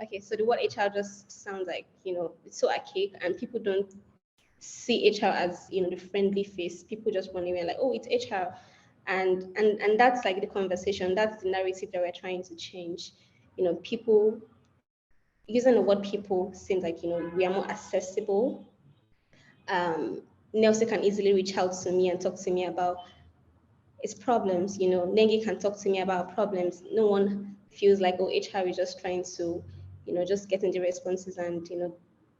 Okay, so the word HR just sounds like, it's so archaic, and people don't see HR as, the friendly face. People just want to be like, oh, it's HR. And that's like the conversation, that's the narrative that we're trying to change. People using the word people seems like, we are more accessible. Um, Nelson can easily reach out to me and talk to me about his problems. Nengi can talk to me about problems. No one feels like, oh, HR is just trying to, just getting the responses and,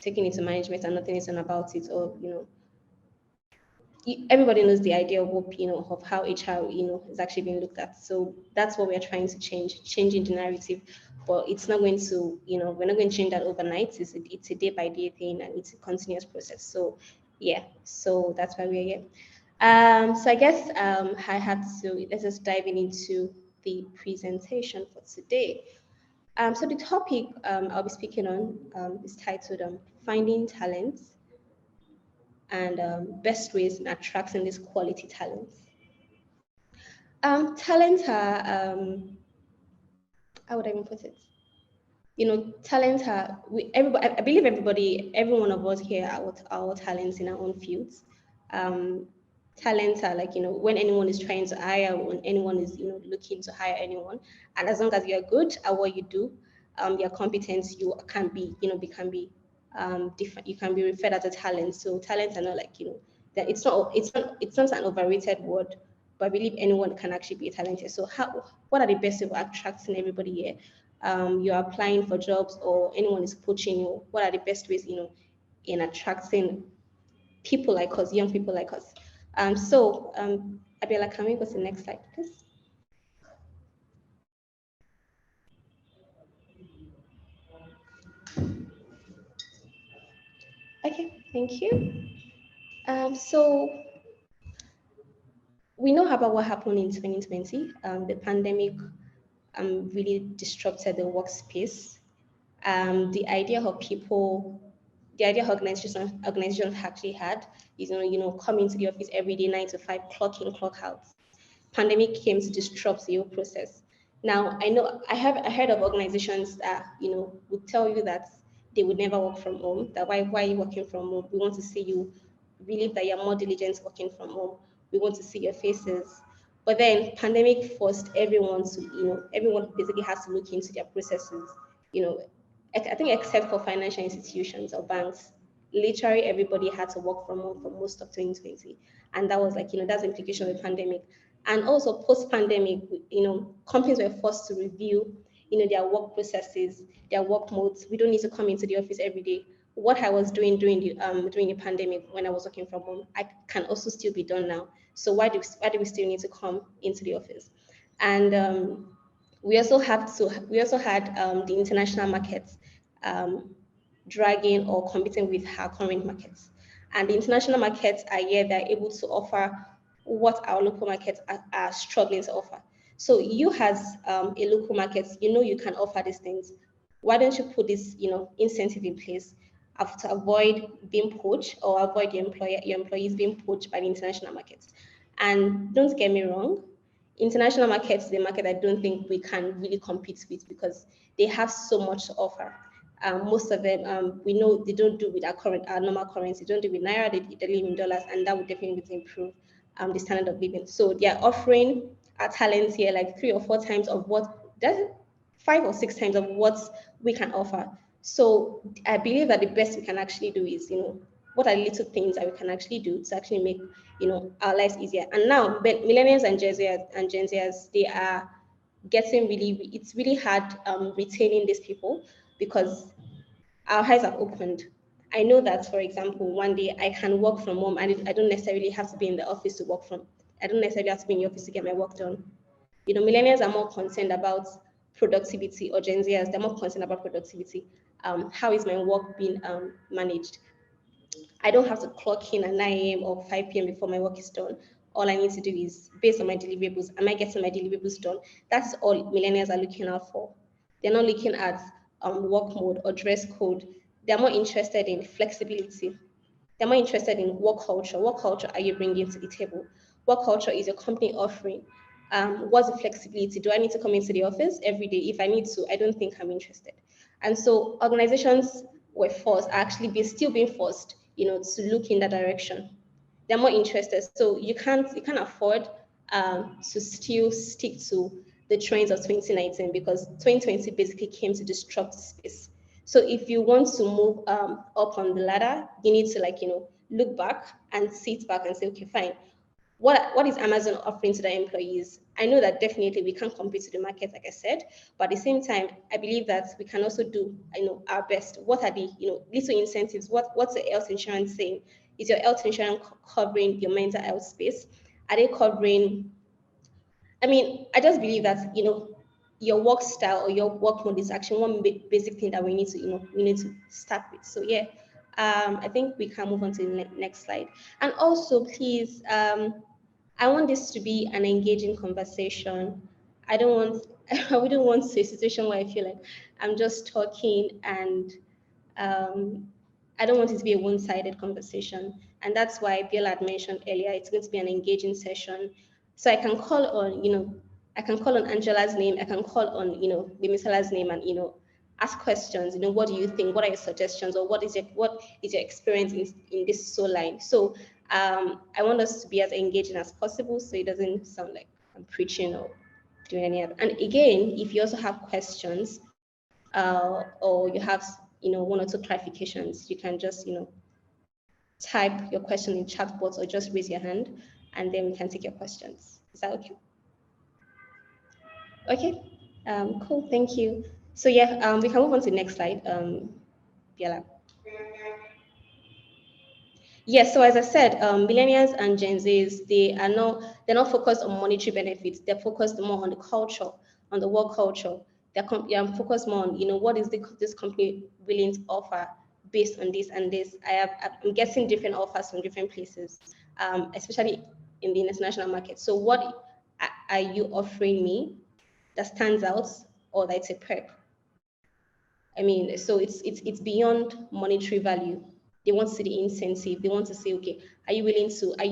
taking it to management and nothing is done about it. Or, everybody knows the idea of what, of how HR, is actually being looked at. So that's what we're trying to change, changing the narrative. But it's not going to, we're not going to change that overnight. It's a day by day thing, and it's a continuous process. So yeah, so that's why we're here. So I guess I have to, let's just dive into the presentation for today. So the topic I'll be speaking on is titled Finding Talents and Best Ways in Attracting these quality talents. Talents are, how would I even put it? Talents are, everybody, I believe every one of us here are our talents in our own fields. Talents are like, when anyone is trying to hire, when anyone is, looking to hire anyone, and as long as you're good at what you do, your competence, you can be, different. You can be referred as a talent. So talents are not like, that it's not an overrated word, but I believe anyone can actually be talented. So what are the best way of attracting everybody here? You're applying for jobs or anyone is poaching you. What are the best ways, in attracting people like us, young people like us? Abiola, can we go to the next slide, please? Okay, thank you. So we know about what happened in 2020. The pandemic really disrupted the workspace. The idea organizations actually had is, coming to the office every day, 9 to 5, clock in, clock out. Pandemic came to disrupt the whole process. Now, I heard of organizations that, would tell you that they would never work from home, that why are you working from home? We want to see you, believe that you're more diligent working from home. We want to see your faces. But then pandemic forced everyone to, everyone basically has to look into their processes, you know, I think except for financial institutions or banks, literally everybody had to work from home for most of 2020. And that was like, that's the implication of the pandemic. And also post-pandemic, companies were forced to review, their work processes, their work modes. We don't need to come into the office every day. What I was doing during the pandemic when I was working from home, I can also still be done now. So why do we still need to come into the office? And we also had the international markets dragging or competing with our current markets. And the international markets are here, they're able to offer what our local markets are struggling to offer. So you as a local market, you can offer these things. Why don't you put this, incentive in place to avoid being poached or avoid your employees being poached by the international markets? And don't get me wrong, international markets, the market I don't think we can really compete with because they have so much to offer. Most of them, we know they don't do with our normal currency, they don't do with naira, they live in dollars, and that would definitely improve the standard of living. So they are offering our talents here like 3 or 4 times of what, that's 5 or 6 times of what we can offer. So I believe that the best we can actually do is, what are the little things that we can actually do to actually make, our lives easier. And now millennials and Gen Zers, they are getting it's really hard retaining these people because our eyes are opened. I know that, for example, one day I can work from home and I don't necessarily have to be in the office to work from. I don't necessarily have to be in the office to get my work done. Millennials are more concerned about productivity, or Gen Zers, they're more concerned about productivity. How is my work being managed? I don't have to clock in at 9 a.m. or 5 p.m. before my work is done. All I need to do is based on my deliverables. Am I getting my deliverables done? That's all millennials are looking out for. They're not looking at work mode or dress code. They're more interested in flexibility. They're more interested in work culture. What culture are you bringing to the table? What culture is your company offering? What's the flexibility? Do I need to come into the office every day? If I need to, I don't think I'm interested. And so organizations were forced, actually still being forced, to look in that direction. They're more interested. So you can't afford to still stick to the trends of 2019, because 2020 basically came to disrupt space. So if you want to move up on the ladder, you need to look back and sit back and say, okay, fine. What is Amazon offering to their employees? I know that definitely we can't compete to the market, like I said, but at the same time, I believe that we can also do, our best. What are the, little incentives? What's the health insurance saying? Is your health insurance covering your mental health space? Are they covering? I mean, I just believe that your work style or your work mode is actually one basic thing that we need to start with. So yeah, I think we can move on to the next slide. And also, please, I want this to be an engaging conversation. I wouldn't want a situation where I feel like I'm just talking and I don't want it to be a one-sided conversation. And that's why Bill had mentioned earlier, it's going to be an engaging session. So I can call on Angela's name, I can call on, Bimisala's name and, ask questions, what do you think? What are your suggestions? Or what is your experience in this soul line? So I want us to be as engaging as possible so it doesn't sound like I'm preaching or doing any other. And again, if you also have questions, or you have one or two clarifications, you can just type your question in chat box or just raise your hand, and then we can take your questions. Is that okay? Okay, cool, thank you. So yeah, we can move on to the next slide. Biela. Yes, so as I said, millennials and Gen Zs, they're not focused on monetary benefits. They're focused more on the culture, on the work culture. They're focused more on, what is this company willing to offer based on this and this. I'm getting different offers from different places, especially in the international market. So what are you offering me that stands out or that's a perk? I mean, so it's beyond monetary value. They want to see the incentive. They want to say, okay, are you willing to are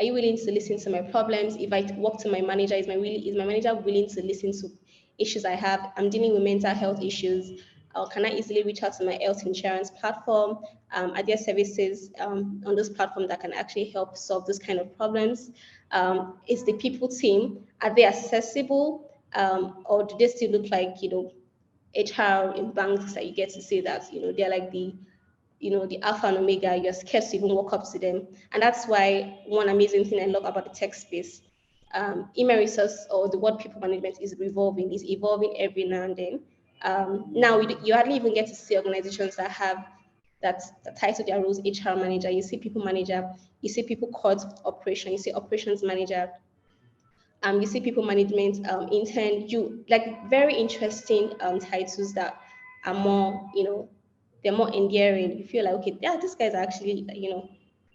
you willing to listen to my problems? If I walk to my manager, is my manager willing to listen to issues I have? I'm dealing with mental health issues. Can I easily reach out to my health insurance platform? Are there services on this platform that can actually help solve this kind of problems? Is the people team, are they accessible? Or do they still look like HR in banks that you get to say that they're like the alpha and omega? You're scared to even walk up to them, and that's why one amazing thing I love about the tech space, email resource or the word people management is evolving every now and then. Now you hardly even get to see organizations that have that title their roles HR manager. You see people manager, you see people called operation, you see operations manager, you see people management intern, you like very interesting titles that are more, they're more endearing. You feel like, okay, yeah, these guys are actually,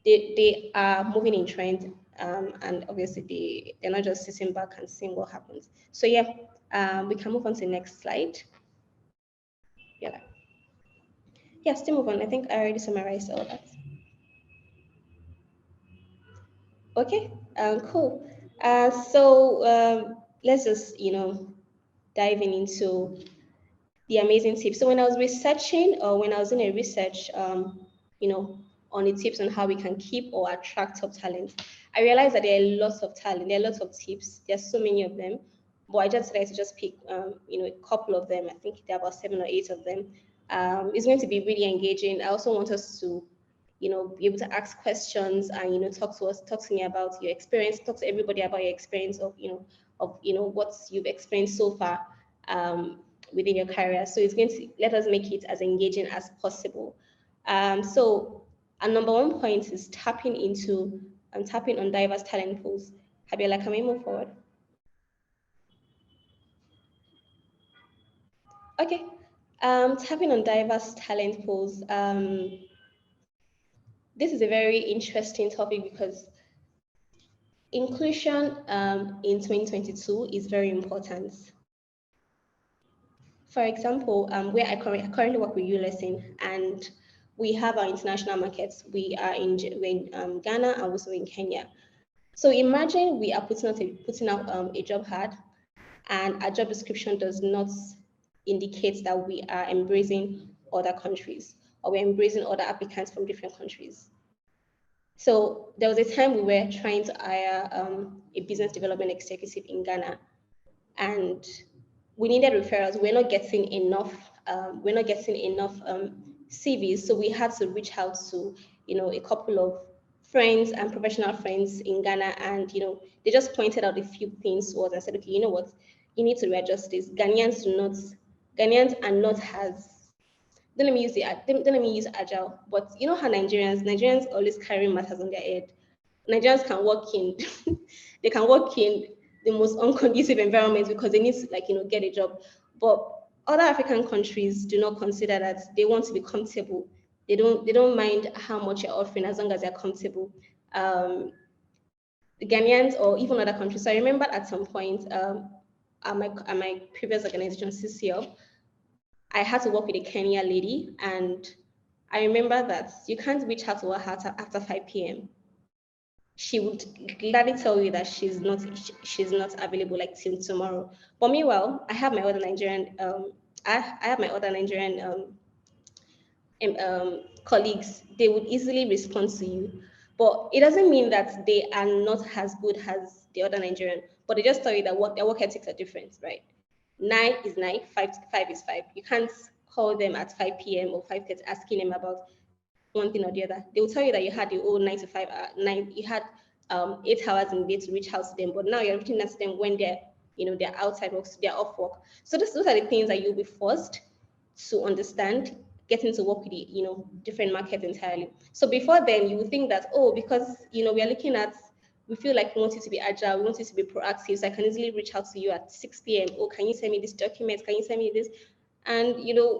they are moving in trend, and obviously they're not just sitting back and seeing what happens. So yeah, we can move on to the next slide. Yeah, still move on. I think I already summarized all that. Okay, cool. So let's just diving into the amazing tips. So when I was researching, or when I was doing a research, on the tips on how we can keep or attract top talent, I realized that there are lots of talent, there are lots of tips. There's so many of them, but I just decided to just pick, a couple of them. I think there are about 7 or 8 of them. It's going to be really engaging. I also want us to, be able to ask questions and talk to me about your experience, talk to everybody about your experience of what you've experienced so far. Within your career. So it's going to let us make it as engaging as possible. So our number one point is tapping on diverse talent pools. Habiola, can we move forward? Okay. Tapping on diverse talent pools. This is a very interesting topic because inclusion in 2022 is very important. For example, where I currently work with ULSN, and we have our international markets. We're in Ghana and also in Kenya. So imagine we are putting out a job ad, and our job description does not indicate that we are embracing other countries or we're embracing other applicants from different countries. So there was a time we were trying to hire a business development executive in Ghana, and we needed referrals. We're not getting enough. CVs, so we had to reach out to a couple of friends and professional friends in Ghana, and they just pointed out a few things to us and said, okay, you know what, you need to readjust this. Ghanaians are not as, don't let me use agile, but you know how Nigerians always carry matters on their head. Nigerians can work in they can work in the most unconducive environments because they need to get a job. But other African countries do not consider that. They want to be comfortable. They don't mind how much you're offering as long as they're comfortable. The Ghanaians or even other countries. So I remember at some point at my previous organization, CCL, I had to work with a Kenya lady, and I remember that you can't reach out to her after 5 p.m. She would gladly tell you that she's not available till tomorrow. But meanwhile, I have my other Nigerian colleagues. They would easily respond to you, but it doesn't mean that they are not as good as the other Nigerian. But they just tell you that their work ethics are different, right? 9 is 9, 5 is 5. You can't call them at 5 p.m. or 5:30 asking them about one thing or the other. They will tell you that you had your own 9 to 5, you had 8 hours in a day to reach out to them, but now you're reaching out to them when they're outside work, so they're off work. So those are the things that you'll be forced to understand, getting to work with the different markets entirely. So before then, you would think that, oh, because we feel like we want you to be agile, we want you to be proactive, so I can easily reach out to you at 6 p.m. Oh, can you send me this document? Can you send me this? And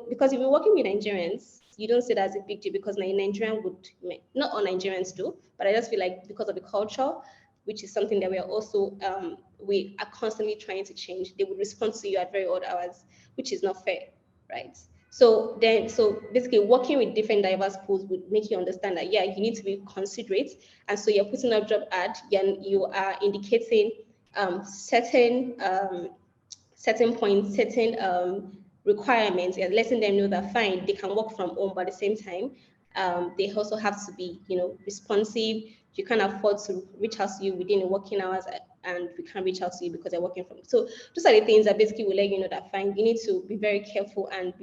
because if you're working with Nigerians, you don't see that as a big deal, because Nigerian would, not all Nigerians do, but I just feel like because of the culture, which is something that we are also we are constantly trying to change, they would respond to you at very odd hours, which is not fair, right? So basically, working with different diverse pools would make you understand that, yeah, you need to be considerate, and so you're putting up job ad, you are indicating certain points, certain requirements, and letting them know that fine, they can work from home, but at the same time, they also have to be, responsive. You can't afford to reach out to you within the working hours, and we can't reach out to you because they're working from. So those are the things that basically will let you know that fine, you need to be very careful and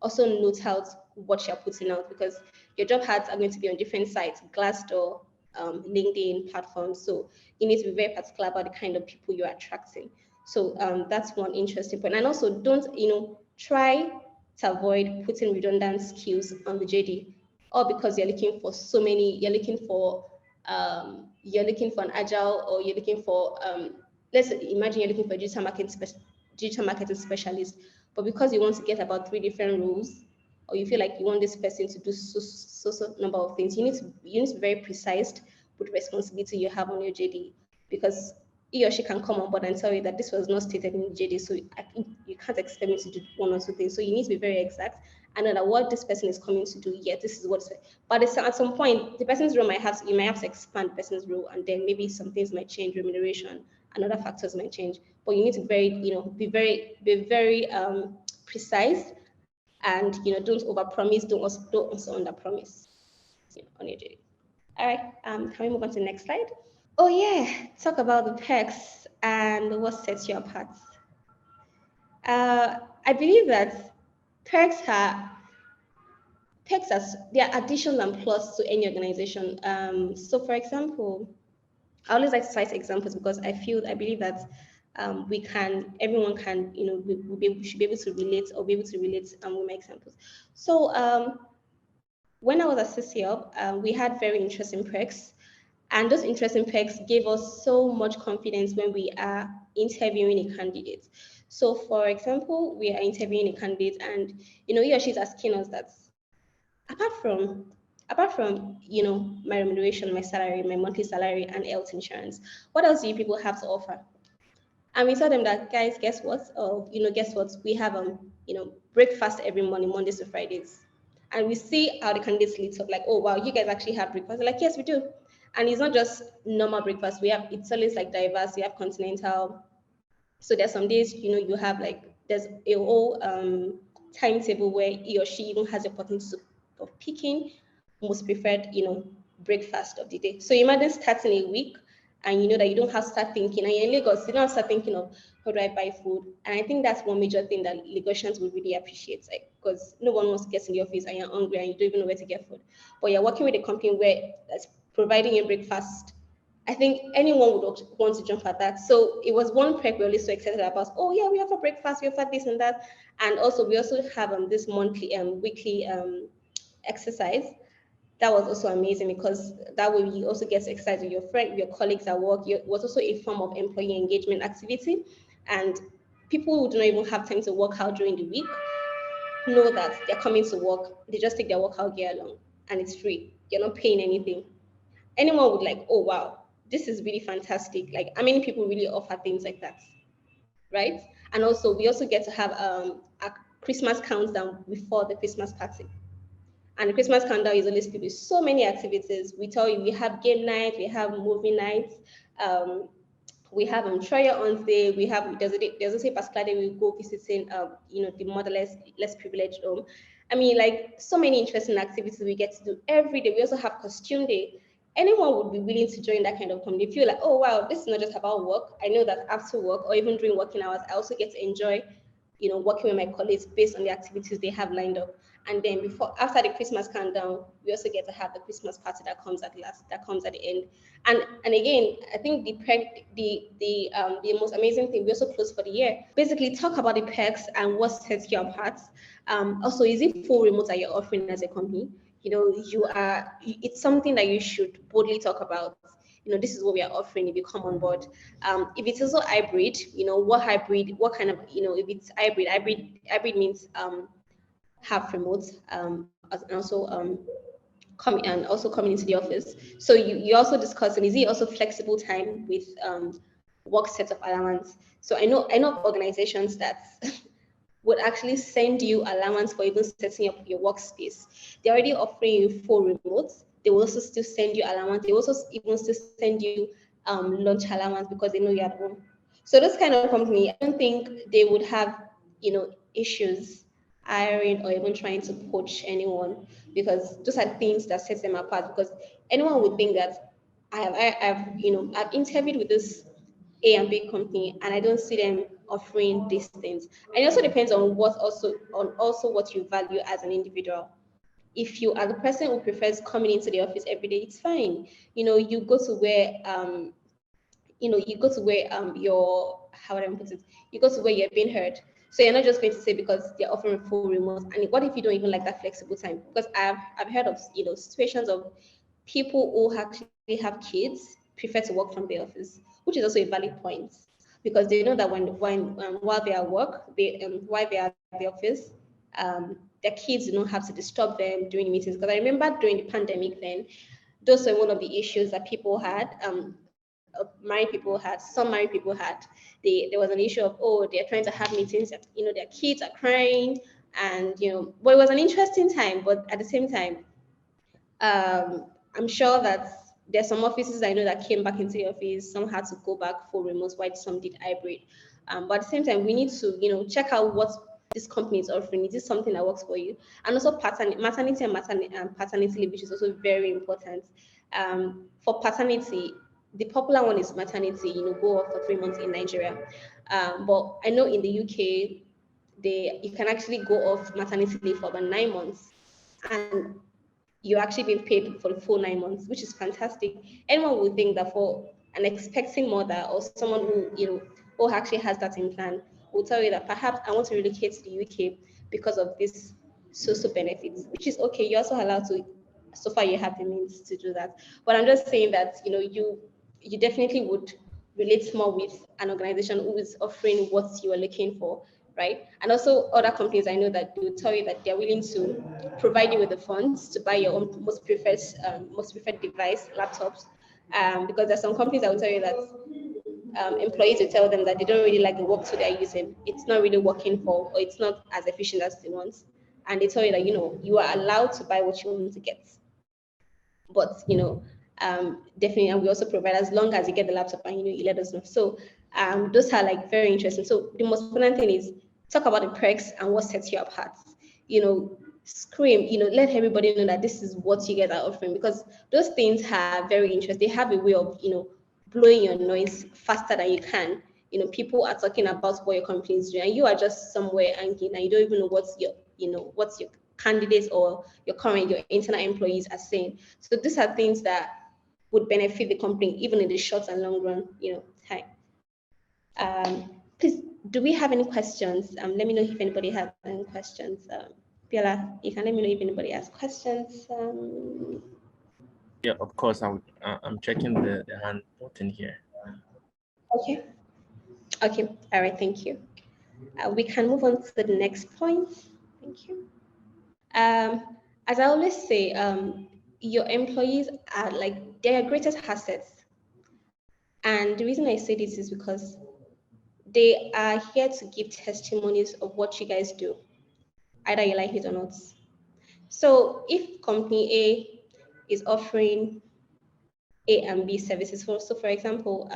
also note out what you're putting out, because your job ads are going to be on different sites, Glassdoor, LinkedIn platforms. So you need to be very particular about the kind of people you're attracting. So that's one interesting point. And also, don't try to avoid putting redundant skills on the JD, or because you're looking for you're looking for an agile, or you're looking for let's imagine you're looking for a digital marketing specialist, but because you want to get about 3 different roles, or you feel like you want this person to do so number of things, you need to be very precise with responsibility you have on your JD, because he or she can come on board and tell you that this was not stated in the JD, so you can't expect me to do 1 or 2 things. So you need to be very exact and know that what this person is coming to do, yeah, this is what's. But at some point, the person's role you might have to expand the person's role, and then maybe some things might change, remuneration and other factors might change. But you need to be very precise, and don't overpromise, don't also underpromise on your JD. All right, can we move on to the next slide? Oh yeah, talk about the perks and what sets you apart. I believe that perks are they are additional and plus to any organization. So for example, I always like to cite examples because I believe that everyone can, we should be able to relate with my examples. So when I was at CCL, we had very interesting perks. And those interesting perks gave us so much confidence when we are interviewing a candidate. So, for example, we are interviewing a candidate, and he or she is asking us that apart from my remuneration, my salary, my monthly salary, and health insurance, what else do you people have to offer? And we tell them that, guys, guess what? We have breakfast every morning, Mondays to Fridays. And we see how the candidates lit up, like, oh wow, you guys actually have breakfast. They're like, yes, we do. And it's not just normal breakfast. It's always like diverse. We have continental. So there's some days, you have like, there's a whole timetable where he or she even has the opportunity of picking most preferred, breakfast of the day. So imagine starting a week and you know that you don't have to start thinking, and you're in Lagos, you don't have to start thinking of how do I buy food. And I think that's one major thing that Lagosians would really appreciate, like, because no one wants to get in the office and you're hungry and you don't even know where to get food. But you're working with a company where that's providing a breakfast. I think anyone would want to jump at that. So it was one perk we're really so excited about. Oh yeah, we offer breakfast, we offer this and that. And also we also have this monthly weekly exercise. That was also amazing because that way you also get excited with your friend, your colleagues at work. It was also a form of employee engagement activity. And people who do not even have time to work out during the week know that they're coming to work. They just take their workout gear along and it's free. You're not paying anything. Anyone would like, oh wow, this is really fantastic. Like, how many people really offer things like that, right? And also, we also get to have a Christmas countdown before the Christmas party. And the Christmas countdown is always filled with so many activities. We tell you, we have game night, we have movie nights, we have try your on day. We have there's also a particular day we go visiting the motherless, less privileged home. I mean, like, so many interesting activities we get to do every day. We also have costume day. Anyone would be willing to join that kind of company. Feel like, oh wow, this is not just about work. I know that after work or even during working hours, I also get to enjoy working with my colleagues based on the activities they have lined up. And then after the Christmas countdown, we also get to have the Christmas party that comes at the end. And again, I think the most amazing thing, we also close for the year. Basically, talk about the perks and what sets you apart. Also, is it full remote that you're offering as a company? It's something that you should boldly talk about. This is what we are offering if you come on board. If it's also hybrid, what kind of, if it's hybrid means half remote, and also coming into the office. So you also discussing, is it also flexible time with work setup allowance? So I know organizations that would actually send you allowance for even setting up your workspace. They're already offering you full remote. They will also still send you allowance. They also even still send you lunch allowance because they know you're at home. So this kind of company, I don't think they would have issues hiring or even trying to poach anyone, because those are things that set them apart. Because anyone would think that I've interviewed with this A and B company and I don't see them offering these things. And it also depends on what you value as an individual. If you are the person who prefers coming into the office every day, it's fine. You go to where your, how would I put it? You go to where you're being heard. So you're not just going to say because they're offering full remote. And what if you don't even like that flexible time? Because I've heard of situations of people who actually have kids prefer to work from the office, which is also a valid point, because they know that while they are at work, while they are at the office, their kids don't have to disturb them during meetings. Because I remember during the pandemic, then those were one of the issues that people had. Some married people had. There was an issue of, oh, they're trying to have meetings that their kids are crying, and but it was an interesting time. But at the same time, I'm sure that there's some offices I know that came back into the office. Some had to go back for remote, while some did hybrid. But at the same time, we need to check out what this company is offering. Is this something that works for you? And also maternity and paternity leave, which is also very important. For paternity, the popular one is maternity. Go off for 3 months in Nigeria. But I know in the UK, you can actually go off maternity leave for about 9 months, and you're actually being paid for the full 9 months, which is fantastic. Anyone would think that for an expecting mother or someone who actually has that in plan will tell you that perhaps I want to relocate to the UK because of this social benefits, which is okay. You're also allowed to, so far you have the means to do that. But I'm just saying that you definitely would relate more with an organization who is offering what you are looking for, right? And also other companies I know that will tell you that they're willing to provide you with the funds to buy your own most preferred device, laptops, because there's some companies that will tell you that employees will tell them that they don't really like the work tool they're using. It's not really working or it's not as efficient as they want. and they tell you that, you are allowed to buy what you want to get. But, definitely, and we also provide as long as you get the laptop and, you let us know. So those are like very interesting. So the most important thing is talk about the perks and what sets you apart. Scream, let everybody know that this is what you guys are offering, because those things are very interesting. They have a way of, blowing your noise faster than you can. People are talking about what your company is doing, and you are just somewhere hanging, and you don't even know what's your candidates or your internal employees are saying. So these are things that would benefit the company even in the short and long run, time. Please, do we have any questions? Let me know if anybody has any questions. Biola, you can let me know if anybody has questions. Yeah, of course. I'm checking the hand button here. Okay. Okay. All right. Thank you. We can move on to the next point. Thank you. As I always say, your employees are like their greatest assets. And the reason I say this is because they are here to give testimonies of what you guys do, either you like it or not. So if company A is offering A and B services, for example,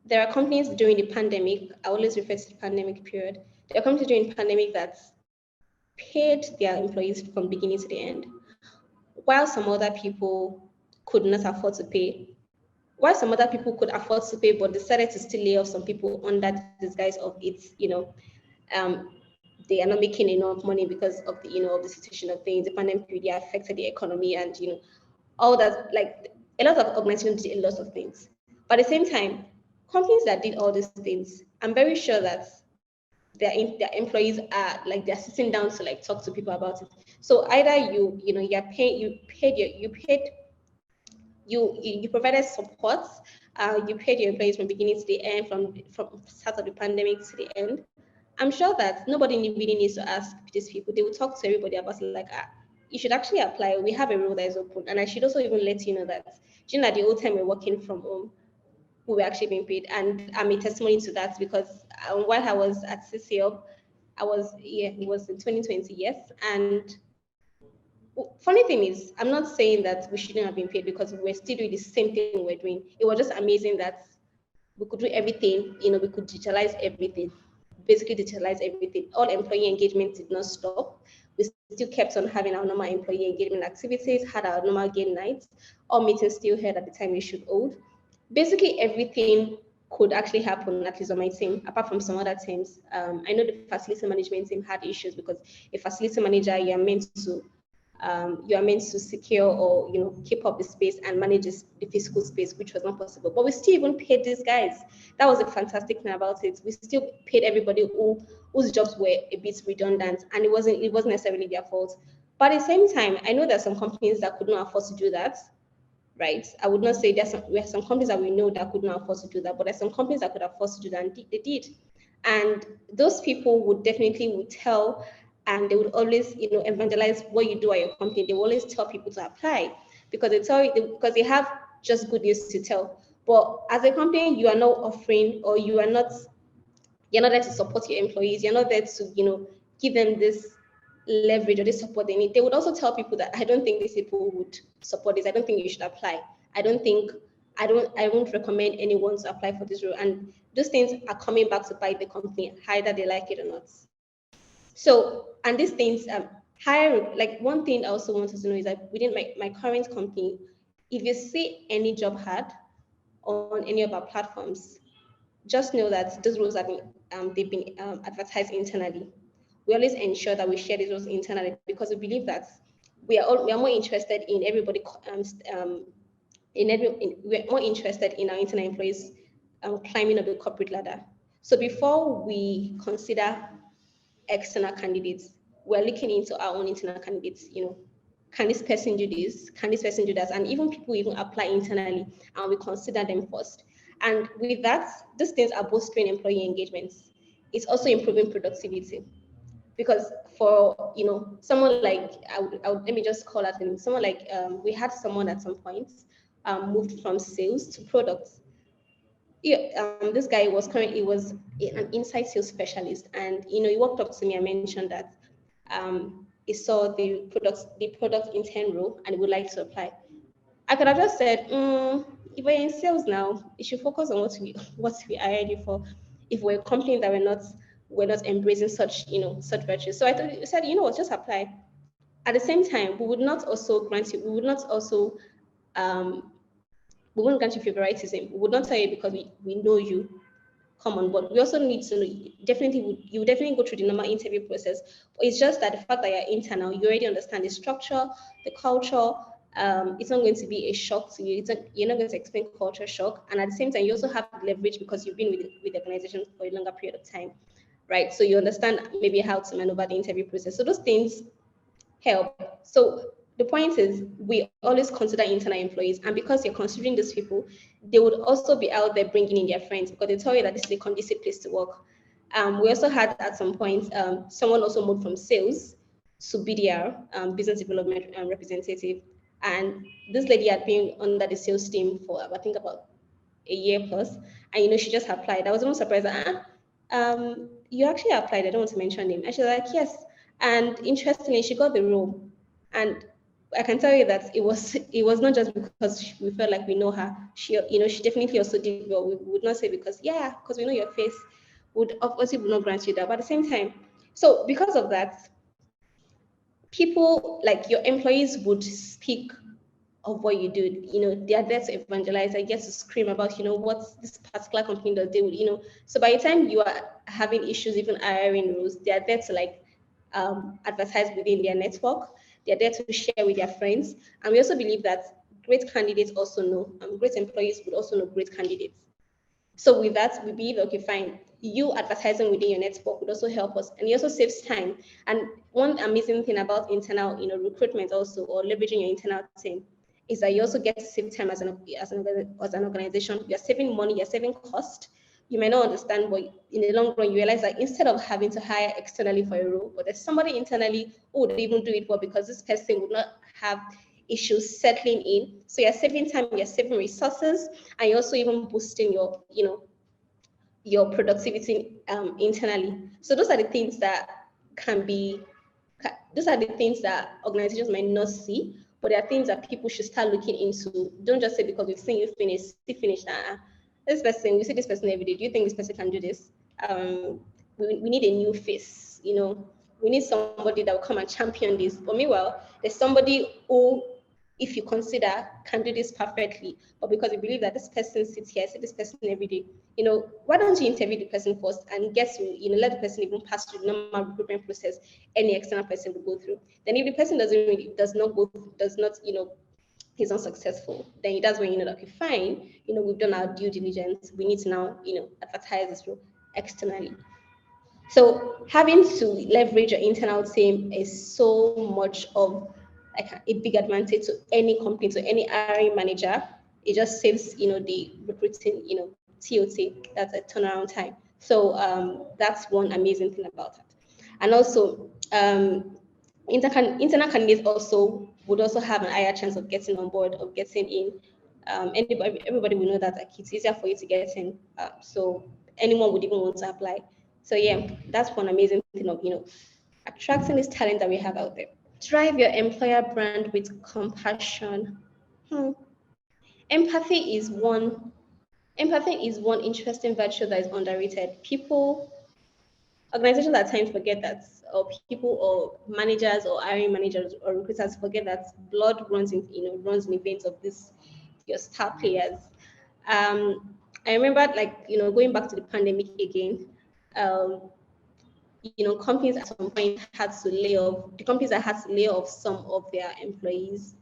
there are companies during the pandemic, I always refer to the pandemic period, there are companies during the pandemic that paid their employees from beginning to the end, while some other people could not afford to pay. While some other people could afford to pay, but decided to still lay off some people under disguise of it's, um, they are not making enough money because of the, of the situation of things. The pandemic really affected the economy, and all that. Like a lot of organizations did a lot of things, but at the same time, companies that did all these things, I'm very sure that their employees are like they're sitting down to like talk to people about it. So either you provided support, you paid your employees from beginning to the end, from start of the pandemic to the end. I'm sure that nobody really needs to ask these people. They will talk to everybody about it, like, you should actually apply. We have a role that is open. And I should also even let you know that during the whole time we're working from home, we were actually being paid. And I'm a testimony to that, because while I was at CCL, it was in 2020, yes. And funny thing is, I'm not saying that we shouldn't have been paid, because we're still doing the same thing we're doing. It was just amazing that we could do everything, we could digitalize everything, basically digitalize everything. All employee engagement did not stop. We still kept on having our normal employee engagement activities, had our normal game nights, all meetings still held at the time we should hold. Basically everything could actually happen, at least on my team, apart from some other teams. I know the facility management team had issues, because a facility manager, you are meant to secure or keep up the space and manage the physical space, which was not possible. But we still even paid these guys. That was a fantastic thing about it. We still paid everybody whose jobs were a bit redundant, and it wasn't necessarily their fault. But at the same time, I know there are some companies that could not afford to do that. Right? I would not say we have some companies that we know that could not afford to do that, but there's some companies that could afford to do that, and they did. And those people would tell, and they would always, evangelize what you do at your company. They will always tell people to apply, because they have just good news to tell. But as a company, you are not offering, or you're not there to support your employees. You're not there to, give them this leverage or this support they need. They would also tell people that I don't think these people would support this. I don't think you should apply. I won't recommend anyone to apply for this role. And those things are coming back to bite the company, either they like it or not. So, and these things, hire, like one thing I also want us to know is that within my current company, if you see any job ad on any of our platforms, just know that those roles they've been advertised internally. We always ensure that we share these roles internally, because we believe that we are more interested in everybody we're more interested in our internal employees climbing up the corporate ladder. So before we consider external candidates, we're looking into our own internal candidates. Can this person do this? Can this person do that? And even people even apply internally, and we consider them first. And with that, these things are bolstering employee engagements. It's also improving productivity, because for someone like let me just call out the name. Someone like we had someone at some point moved from sales to products. Yeah, this guy was an inside sales specialist, and he walked up to me and mentioned that he saw the product intern role and he would like to apply. I could have just said, if we're in sales now, you should focus on what we hired you for. If we're a company that we're not embracing such such virtues. So I said, what, just apply. At the same time, we would not also grant you. We would not also um, we won't grant you favoritism. We would not tell you because we know you come on board. We also need to know, you definitely go through the normal interview process. But it's just that the fact that you're internal, you already understand the structure, the culture. It's not going to be a shock to you. You're not going to experience culture shock. And at the same time, you also have leverage because you've been with the organization for a longer period of time, right? So you understand maybe how to maneuver the interview process. So those things help. So the point is, we always consider internal employees, and because you're considering these people, they would also be out there bringing in their friends because they tell you that this is a conducive place to work. We also had at some point someone also moved from sales to BDR, business development representative, and this lady had been under the sales team for I think about a year plus, and she just applied. I was almost surprised. You actually applied. I don't want to mention name. And she's like, yes. And interestingly, she got the role. And I can tell you that it was not just because we felt like we know her. She definitely also did well. We would not say because we know your face. Would obviously would not grant you that. But at the same time, so because of that, people like your employees would speak of what you do. They are there to evangelize. I get to scream about, what this particular company does. They would, so by the time you are having issues, even hiring rules, they are there to advertise within their network. They are there to share with their friends. And we also believe that great candidates also know, great employees would also know great candidates. So with that, we believe, okay, fine. You advertising within your network would also help us, and it also saves time. And one amazing thing about internal, recruitment also, or leveraging your internal team, is that you also get to save time as an organization. You're saving money, you're saving cost. You may not understand, but in the long run, you realize that instead of having to hire externally for a role, but there's somebody internally who would even do it well because this person would not have issues settling in. So you're saving time, you're saving resources, and you're also even boosting your productivity internally. So those are the things that those are the things that organizations might not see, but there are things that people should start looking into. Don't just say because we've seen you finish. This person, we see this person every day. Do you think this person can do this? We need a new face. We need somebody that will come and champion this. But meanwhile, there's somebody who, if you consider, can do this perfectly, but because you believe that this person sits here, I see this person every day, why don't you interview the person first and get to, let the person even pass through the normal recruitment process any external person will go through. Then if the person he's not successful, then that's when okay, fine, we've done our due diligence. We need to now, advertise this role externally. So having to leverage your internal team is so much of a big advantage to any company, to any hiring manager. It just saves, the recruiting, TOT, that's a turnaround time. So that's one amazing thing about it. And also, internal candidates also would also have an higher chance of getting on board, of getting in. Everybody will know that it's easier for you to get in. So anyone would even want to apply. So yeah, that's one amazing thing of attracting this talent that we have out there. Drive your employer brand with compassion. Empathy is one interesting virtue that is underrated. Organizations at times forget that, or people or managers or hiring managers or recruiters forget that blood runs in the veins of your star players. I remember going back to the pandemic again. Companies at some point had to lay off. The companies that had to lay off some of their employees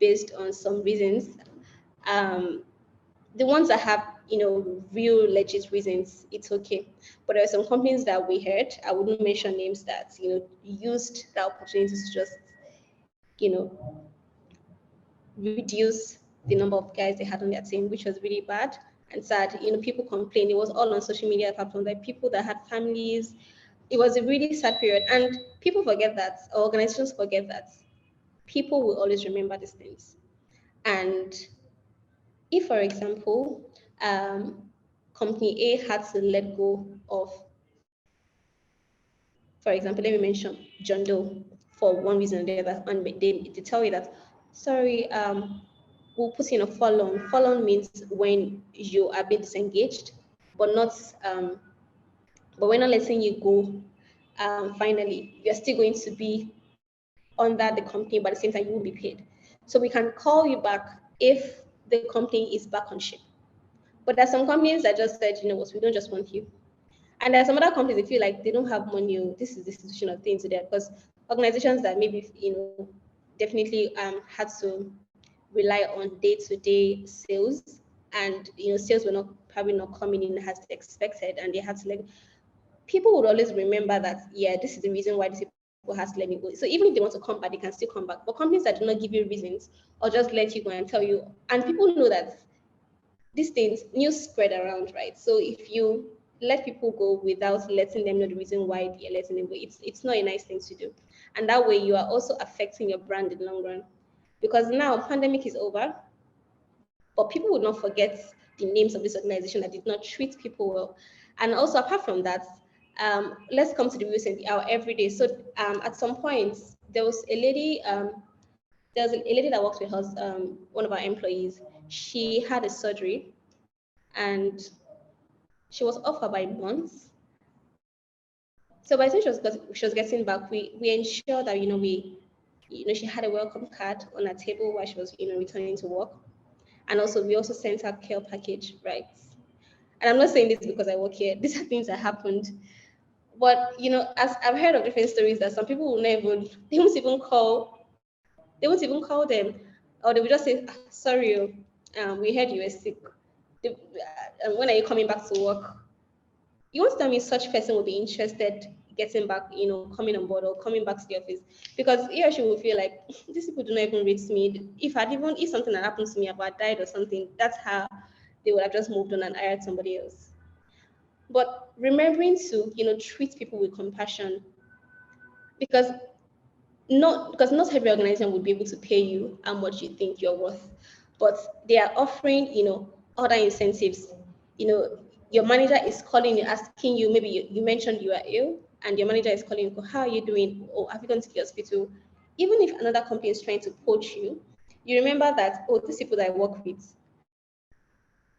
based on some reasons. The ones that have real legit reasons, it's okay. But there are some companies that we heard, I wouldn't mention names, that used that opportunity to just reduce the number of guys they had on their team, which was really bad and sad. People complained. It was all on social media platforms, like people that had families. It was a really sad period, and people forget that, or organizations forget that. People will always remember these things. And if, for example, company A had to let go of For example, let me mention John Doe for one reason or the other, and they tell you that, sorry, we'll put in a follow-on. Follow-on means when you are being disengaged, but not but we're not letting you go. Finally, you're still going to be under the company, but at the same time you will be paid. So we can call you back if the company is back on ship. But there's some companies that just said, you know what, we don't just want you. And there's some other companies they feel like they don't have money. This is the institutional thing to there, because organizations that maybe definitely had to rely on day-to-day sales, and sales were not probably not coming in as expected, and they had to, like, people would always remember that, yeah, this is the reason why these people has to let me go. So even if they want to come back, they can still come back. But companies that do not give you reasons or just let you go and tell you, and people know that these things, news spread around, right? So if you let people go without letting them know the reason why you're letting them go, it's not a nice thing to do. And that way you are also affecting your brand in the long run. Because now pandemic is over, but people would not forget the names of this organization that did not treat people well. And also, apart from that, let's come to the recent, our everyday. So at some point, there was a lady, that works with us, one of our employees. She had a surgery, and she was off for about months. So by the time she was getting back, we ensured that she had a welcome card on her table while she was returning to work, and also we also sent her care package, right? And I'm not saying this because I work here. These are things that happened. But as I've heard of different stories, that some people will never, they won't even call them, or they will just say, sorry, we heard you were sick. When are you coming back to work? You want to tell me such person will be interested getting back, coming on board or coming back to the office? Because he or she will feel like, these people do not even read me. If something that happened to me, if I died or something, that's how they would have just moved on and hired somebody else. But remembering to, treat people with compassion, because not every organization would be able to pay you how much you think you're worth, but they are offering, other incentives. Your manager is calling you, asking you, maybe you mentioned you are ill, and your manager is calling you, how are you doing? Or have you gone to the hospital? Even if another company is trying to poach you, you remember that, these people that I work with,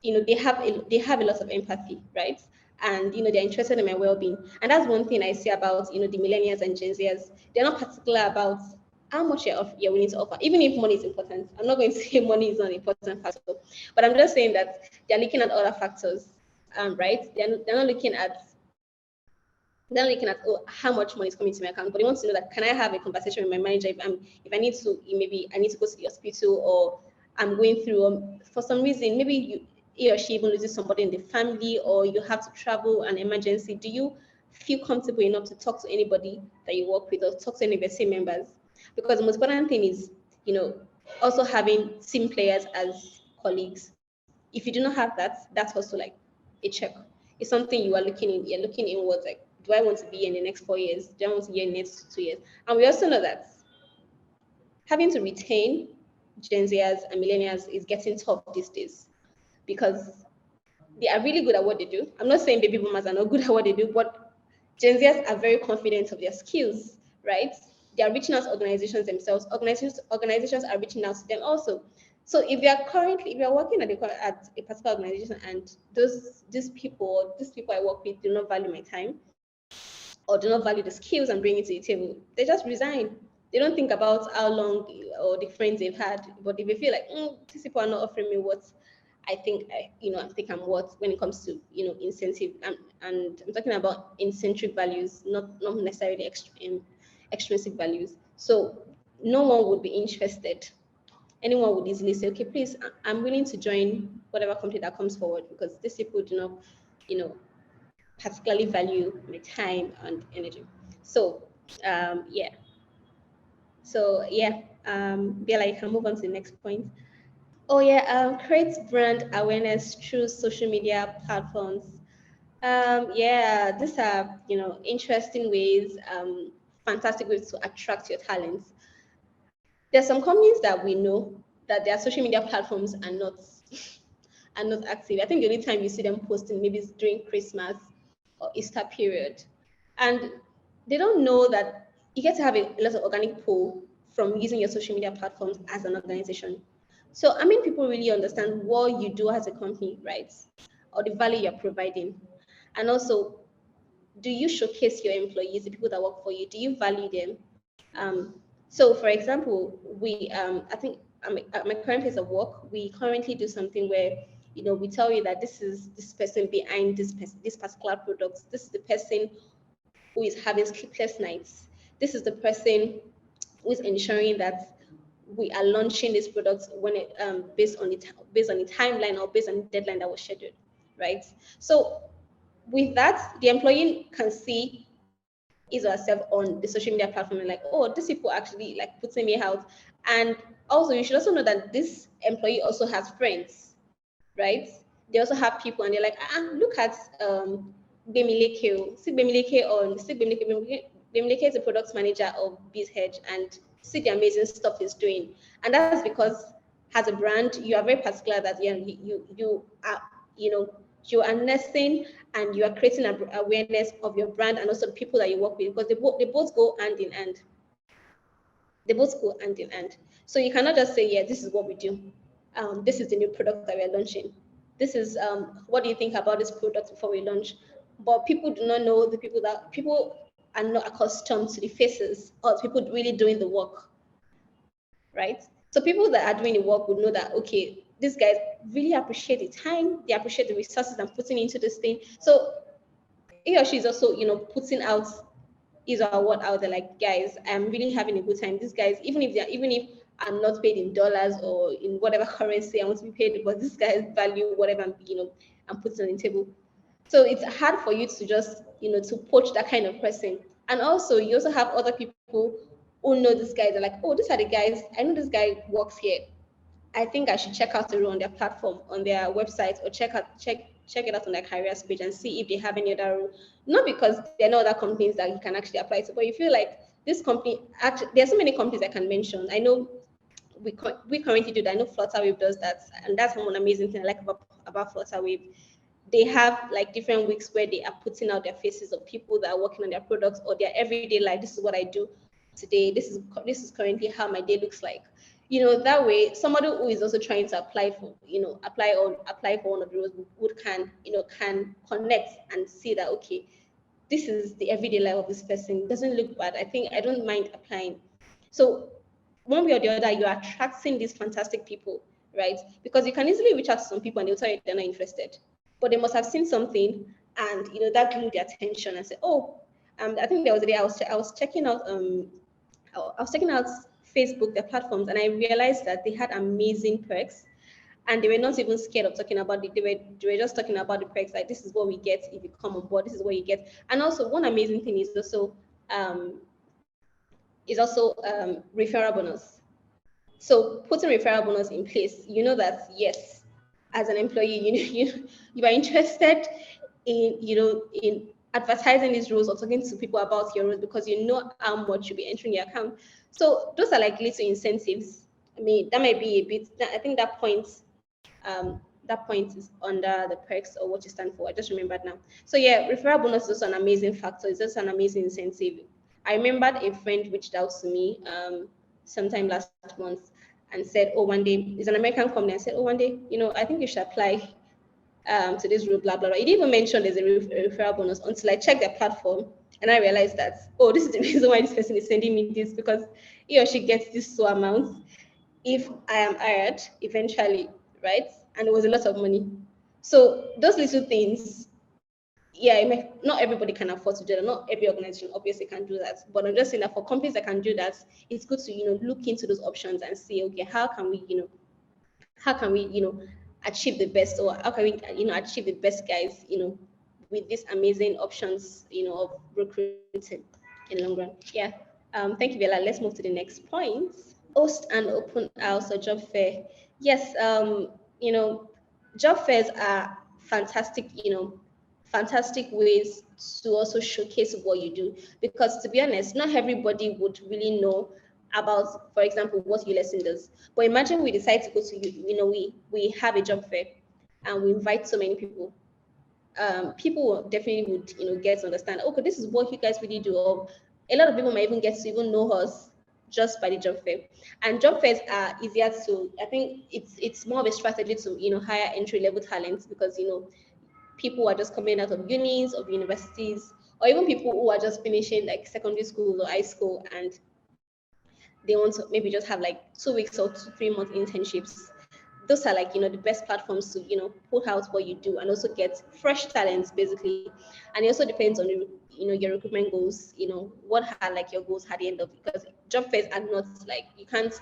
they have a lot of empathy, right? And they're interested in my well-being. And that's one thing I see about the millennials and Gen Zers. They're not particular about how much you're willing to offer, even if money is important. I'm not going to say money is not an important factor, but I'm just saying that they're looking at other factors, right? They're not looking at how much money is coming to my account, but they want to know that, can I have a conversation with my manager if I need to, maybe I need to go to the hospital, or I'm going through, for some reason, maybe he or she even loses somebody in the family, or you have to travel, an emergency. Do you feel comfortable enough to talk to anybody that you work with, or talk to any of your team members? Because the most important thing is, also having team players as colleagues. If you do not have that, that's also like a check. It's something you're looking inwards, like, do I want to be in the next 4 years? Do I want to be in the next 2 years? And we also know that having to retain Gen Zers and millennials is getting tough these days, because they are really good at what they do. I'm not saying baby boomers are not good at what they do, but Gen Zers are very confident of their skills, right? They are reaching out to organizations themselves. Organizations are reaching out to them also. So if you're working at a particular organization, and these people I work with do not value my time, or do not value the skills I'm bringing to the table, they just resign. They don't think about how long or the friends they've had, but if they feel like, these people are not offering me what I think I'm worth when it comes to incentive, and I'm talking about intrinsic values, not necessarily extrinsic values. So no one would be interested. Anyone would easily say, okay, please, I'm willing to join whatever company that comes forward, because these people do not, particularly value my time and energy. So yeah. So yeah, Bella, you can move on to the next point. Oh yeah, create brand awareness through social media platforms. Yeah, these are interesting ways, fantastic ways to attract your talents. There's some companies that we know that their social media platforms are not active. I think the only time you see them posting maybe is during Christmas or Easter period. And they don't know that you get to have a lot of organic pull from using your social media platforms as an organization. So, I mean, people really understand what you do as a company, right? Or the value you're providing. And also, do you showcase your employees, the people that work for you? Do you value them? So, for example, I think at my current place of work, we currently do something where, we tell you that this is this person behind this particular product. This is the person who is having sleepless nights. This is the person who is ensuring that we are launching this product when it based on the timeline or based on the deadline that was scheduled, right? So with that, the employee can see his or herself on the social media platform and like, oh, these people actually like putting me out. And also, you should also know that this employee also has friends, right? They also have people, and they're like, look at Bemileke. See Bemileke is the product manager of BizEdge, and see the amazing stuff he's doing. And that's because as a brand, you are very particular that you are, you are nesting and you are creating awareness of your brand and also the people that you work with, because they both go hand in hand. They both go hand in hand. So you cannot just say, yeah, this is what we do. This is the new product that we're launching. This is what do you think about this product before we launch? But people do not know people are not accustomed to the faces of people really doing the work, right? So people that are doing the work would know that, okay, these guys really appreciate the time, they appreciate the resources I'm putting into this thing. So he or she is also, putting out his or what out there, like, guys, I'm really having a good time. These guys, even if I'm not paid in dollars or in whatever currency I want to be paid, but these guys value whatever I'm putting on the table. So it's hard for you to just, to poach that kind of person. And also, you also have other people who know these guys. They're like, oh, these are the guys. I know this guy works here. I think I should check out the role on their platform, on their website, or check it out on their careers page and see if they have any other role. Not because there are no other companies that you can actually apply to, but you feel like this company, actually, there are so many companies I can mention. I know we currently do that. I know Flutterwave does that, and that's one amazing thing I like about Flutterwave. They have like different weeks where they are putting out their faces of people that are working on their products or their everyday life. This is what I do today. This is currently how my day looks like. That way somebody who is also trying to apply for one of the roles can connect and see that, okay, this is the everyday life of this person. It doesn't look bad. I don't mind applying. So one way or the other, you're attracting these fantastic people, right? Because you can easily reach out to some people and they'll tell you they're not interested, but they must have seen something, and that drew their attention and say, oh, I think there was a day I was checking out Facebook, their platforms, and I realized that they had amazing perks, and they were not even scared of talking about it. They were just talking about the perks, like, this is what we get if you come on board. This is what you get. And also, one amazing thing is also referral bonus. So putting referral bonus in place, that yes, as an employee, you are interested in advertising these roles or talking to people about your roles because you know how much you'll be entering your account. So those are like little incentives. I mean, that might be a bit. I think that point is under the perks or what you stand for. I just remembered now. So yeah, referral bonus is also an amazing factor. It's just an amazing incentive. I remembered a friend reached out to me sometime last month and said, oh, one day, it's an American company. I said, oh, one day, I think you should apply to this role, blah, blah, blah. It didn't even mention there's a referral bonus until I checked their platform and I realized that, oh, this is the reason why this person is sending me this, because he or she gets this so amount if I am hired eventually, right? And it was a lot of money. So those little things, yeah, not everybody can afford to do that. Not every organization obviously can do that. But I'm just saying that for companies that can do that, it's good to look into those options and see, okay, how can we achieve the best, or how can we achieve the best guys with these amazing options of recruiting in the long run. Yeah. Thank you, Bella. Let's move to the next point. Host an open house or job fair. Yes. Job fairs are fantastic, fantastic ways to also showcase what you do. Because to be honest, not everybody would really know about, for example, what ULSing does. But imagine we decide to go to, we have a job fair and we invite so many people. people definitely would, get to understand, okay, this is what you guys really do. Or a lot of people might even get to even know us just by the job fair. And job fairs are easier to, I think it's more of a strategy to, hire entry level talents, because, people who are just coming out of unis, of universities, or even people who are just finishing like secondary school or high school, and they want to maybe just have like 2 weeks or 3 month internships. Those are like, the best platforms to, put out what you do and also get fresh talents basically. And it also depends on your recruitment goals, what are like your goals at the end of it, because job fairs are not like, you can't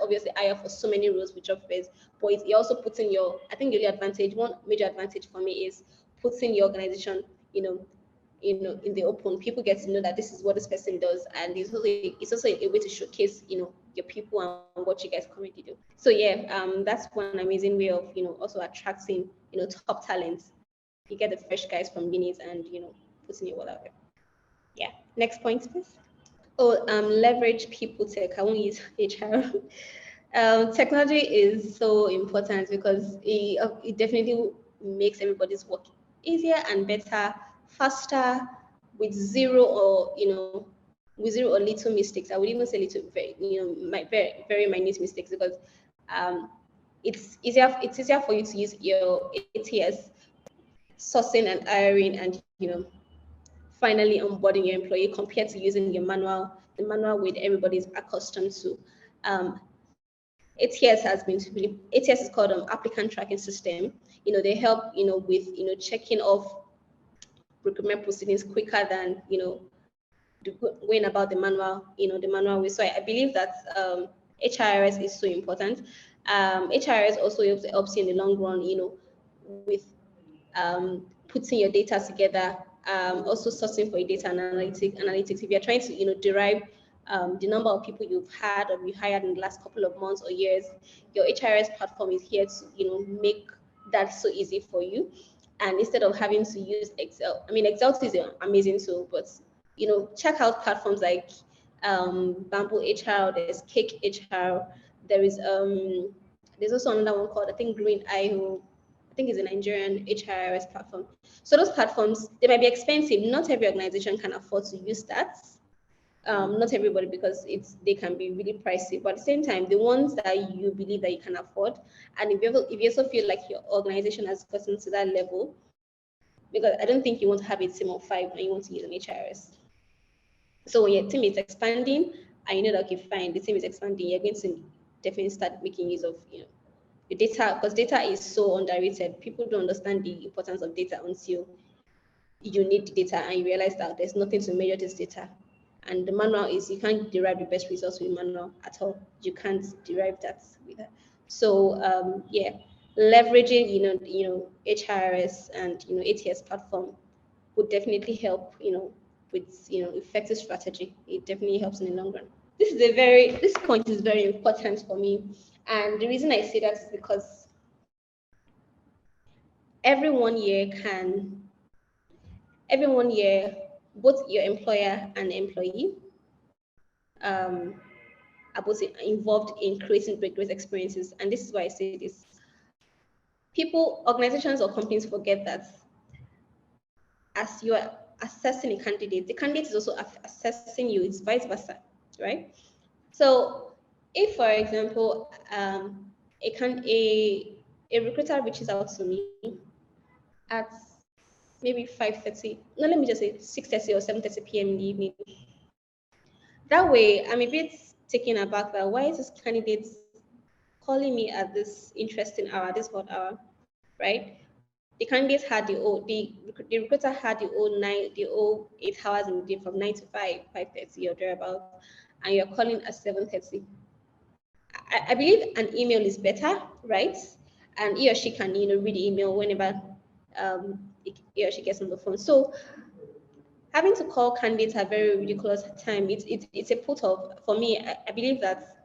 obviously hire for so many roles with job fairs, but it also puts in your, I think the advantage, one major advantage for me is putting your organization, in the open. People get to know that this is what this person does, and it's also a way to showcase, your people and what you guys currently do. So yeah, that's one amazing way of, also attracting, top talents. You get the fresh guys from unis and, putting your word out there. Yeah. Next point, please. Oh, leverage people tech. I won't use HR. Technology is so important because it definitely makes everybody's work easier and better, faster, with zero or with zero or little mistakes. I would even say little, very very very minute mistakes, because it's easier for you to use your ATS sourcing and hiring and finally onboarding your employee, compared to using the manual way that everybody's accustomed to. ATS is called applicant tracking system. They help with checking off recruitment proceedings quicker than going about the manual way. So I believe that HRS is so important. HRS also helps you in the long run, with putting your data together, also sourcing for your data analytics. If you're trying to derive the number of people you've had or you hired in the last couple of months or years, your HRS platform is here to make that so easy for you. And instead of having to use Excel, I mean, Excel is an amazing tool, but check out platforms like Bamboo HR. There's Cake HR. There's also another one called, I think, Green IO. I think it's a Nigerian HRS platform. So those platforms, they might be expensive. Not every organization can afford to use that. Not everybody, because they can be really pricey. But at the same time, the ones that you believe that you can afford, and if you also feel like your organization has gotten to that level, because I don't think you want to have a team of 5 and you want to use an HRS. So when your team is expanding and you know that, okay, fine, the team is expanding, you're going to definitely start making use of the data, because data is so underrated. People don't understand the importance of data until you need the data and you realize that there's nothing to measure this data. And the manual is, you can't derive the best results with manual at all. You can't derive that with that. So yeah, leveraging HRS and ATS platform would definitely help with effective strategy. It definitely helps in the long run. This point is very important for me, and the reason I say that is because every 1 year, both your employer and employee are both involved in creating great experiences. And this is why I say this. Organizations or companies forget that as you are assessing a candidate, the candidate is also assessing you. It's vice versa, right? So if, for example, a recruiter reaches out to me at maybe 5:30, no, let me just say 6:30 or 7:30 p.m. in the evening. That way, I'm a bit taken aback that why is this candidate calling me at this interesting hour, this hot hour, right? The candidate had the recruiter had the whole 8 hours in the day from 9 to 5:30 or thereabout, and you're calling at 7:30. I believe an email is better, right? And he or she can read the email whenever he or she gets on the phone. So having to call candidates at very ridiculous time, it's a put off for me. I believe that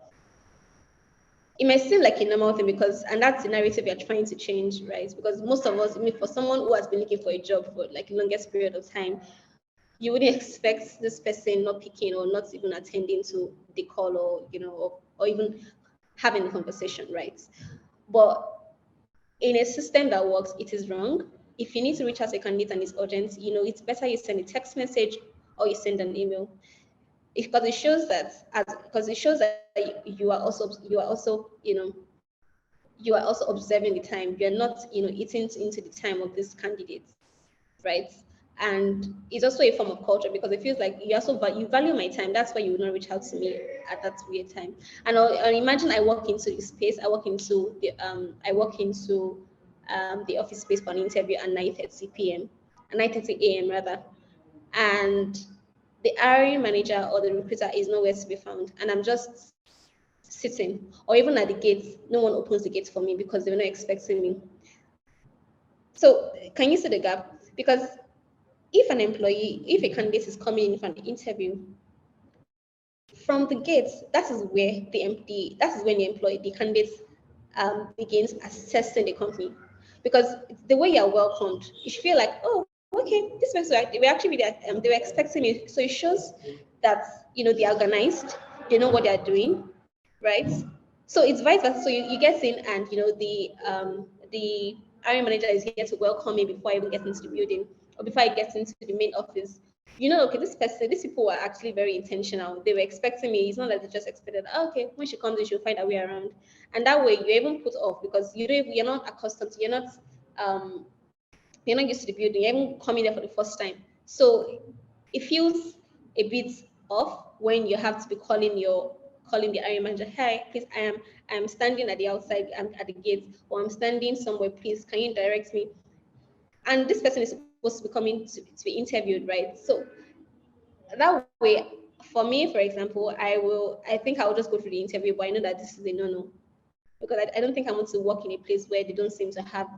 it might seem like a normal thing, and that's the narrative you're trying to change, right? Because most of us, for someone who has been looking for a job for like the longest period of time, you wouldn't expect this person not picking or not even attending to the call, or even having a conversation, right? But in a system that works, it is wrong. if you need to reach out to a candidate and it's urgent, it's better you send a text message or you send an email. Because it shows that you are also observing the time. You're not, eating into the time of this candidate, right? And it's also a form of culture because it feels like you value my time. That's why you will not reach out to me at that weird time. And I'll imagine I walk into the space. I walk into the office space for an interview at 9:30 p.m. 9:30 a.m. rather, and the hiring manager or the recruiter is nowhere to be found, and I'm just sitting, or even at the gate, no one opens the gate for me because they were not expecting me. So can you see the gap? Because if a candidate is coming in for an interview, from the gate, that is when the candidate begins assessing the company. Because the way you're welcomed, you should feel like, oh, okay, this person, they were expecting me. So it shows that, they're organized, they know what they're doing, right? So it's vice versa. So you get in and, the hiring manager is here to welcome me before I even get into the building or before I get into the main office. Okay, these people were actually very intentional. They were expecting me. It's not that they just expected, okay, when she comes in, she'll find her way around. And that way you're even put off because you're not accustomed to, you're not used to the building, you're even coming there for the first time. So it feels a bit off when you have to be calling the area manager, hey, please, I'm standing at the outside, I'm at the gate, or I'm standing somewhere, please, can you direct me? And this person is supposed to be coming to be interviewed, right? So that way, for me, for example, I think I'll just go through the interview, but I know that this is a no-no. Because I don't think I want to work in a place where they don't seem to have,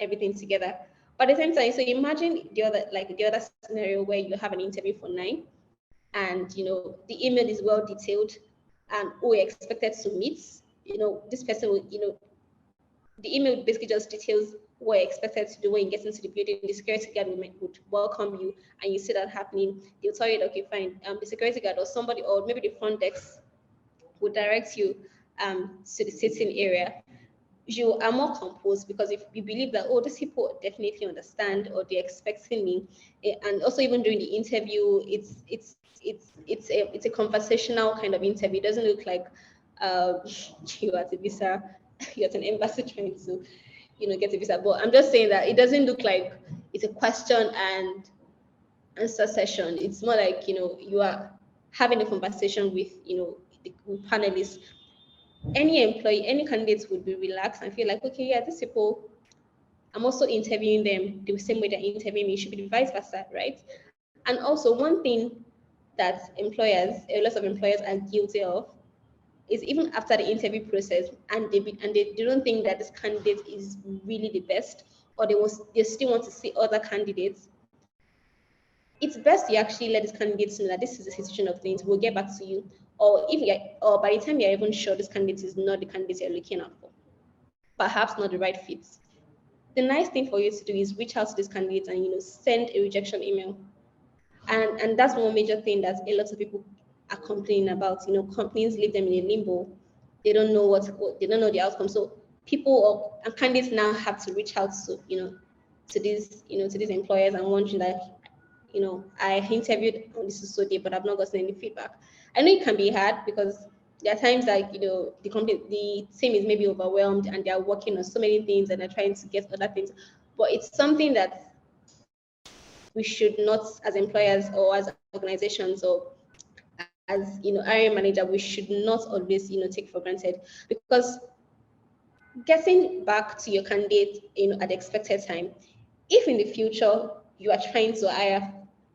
everything together. But at the same time, so imagine the other scenario where you have an interview for 9 and, the email is well detailed and who we're expected to meet, this person will, the email basically just details what you're expected to do when you get into the building. The security guard would welcome you, and you see that happening. They'll tell you, okay, fine. The security guard or somebody, or maybe the front desk, would direct you to the sitting area. You are more composed because if you believe that, oh, these people definitely understand or they're expecting me, and also even during the interview, it's a conversational kind of interview. It doesn't look like you at a visa, you're at an embassy trying to, get a visa. But I'm just saying that it doesn't look like it's a question and answer session. It's more like, you are having a conversation with, the panelists. Any employee, any candidates would be relaxed and feel like, okay, yeah, these people, I'm also interviewing them the same way they're interviewing me. It should be vice versa, right? And also one thing that a lot of employers are guilty of is even after the interview process and they don't think that this candidate is really the best, or they still want to see other candidates. It's best you actually let this candidate know that this is the situation of things. We'll get back to you. Or by the time you're even sure this candidate is not the candidate you're looking out for, perhaps not the right fit. The nice thing for you to do is reach out to this candidate and send a rejection email. And that's one major thing that a lot of people are complaining about. Companies leave them in a limbo. They don't know they don't know the outcome. So people and candidates now have to reach out to these employers and wondering that, I interviewed on this so day, but I've not gotten any feedback. I know it can be hard because there are times like, the team is maybe overwhelmed and they're working on so many things and they're trying to get other things. But it's something that we should not, as employers or as organizations or as, hiring manager, we should not always, take for granted, because getting back to your candidate, at the expected time, if in the future you are trying to hire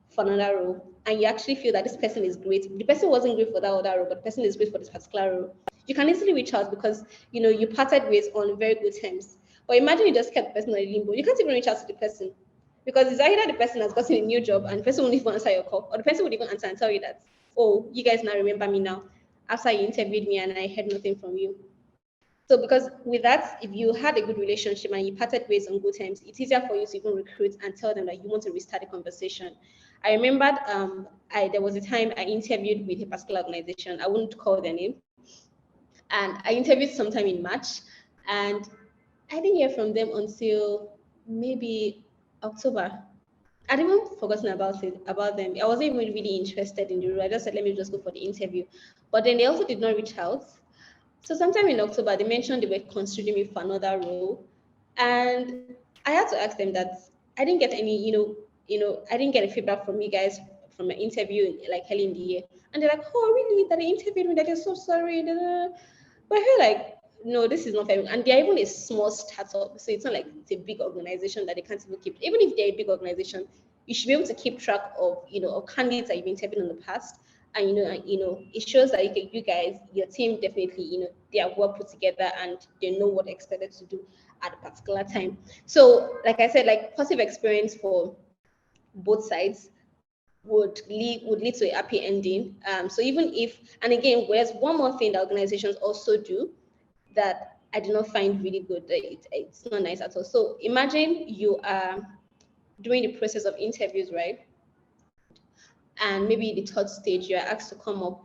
for another role and you actually feel that this person is great, the person wasn't great for that other role, but the person is great for this particular role, you can easily reach out because, you parted ways on very good terms. But imagine you just kept the person on limbo. You can't even reach out to the person because it's either the person has gotten a new job and the person won't even answer your call, or the person would even answer and tell you that, oh, you guys now remember me now after you interviewed me and I heard nothing from you. So because with that, if you had a good relationship and you parted ways on good terms, it's easier for you to even recruit and tell them that you want to restart the conversation. I remembered there was a time I interviewed with a particular organization. I wouldn't call their name. And I interviewed sometime in March, and I didn't hear from them until maybe October. I'd even forgotten about them. I wasn't even really interested in the role. I just said, let me just go for the interview. But then they also did not reach out. So sometime in October, they mentioned they were considering me for another role. And I had to ask them that I didn't get any, I didn't get a feedback from you guys from an interview like early in the year. And they're like, oh, really? That they interviewed me? That they're so sorry. But I feel like, no, this is not fair. And they're even a small startup. So it's not like it's a big organization that they can't even keep. Even if they're a big organization, you should be able to keep track of, of candidates that you've interviewed in the past. And, it shows that you guys, your team definitely, they are well put together and they know what they're expected to do at a particular time. So, like I said, like positive experience for both sides would lead to a happy ending. So even if, and again, there's one more thing that organizations also do that I do not find really good. It's not nice at all. So imagine you are doing the process of interviews, right? And maybe the third stage, you are asked to come up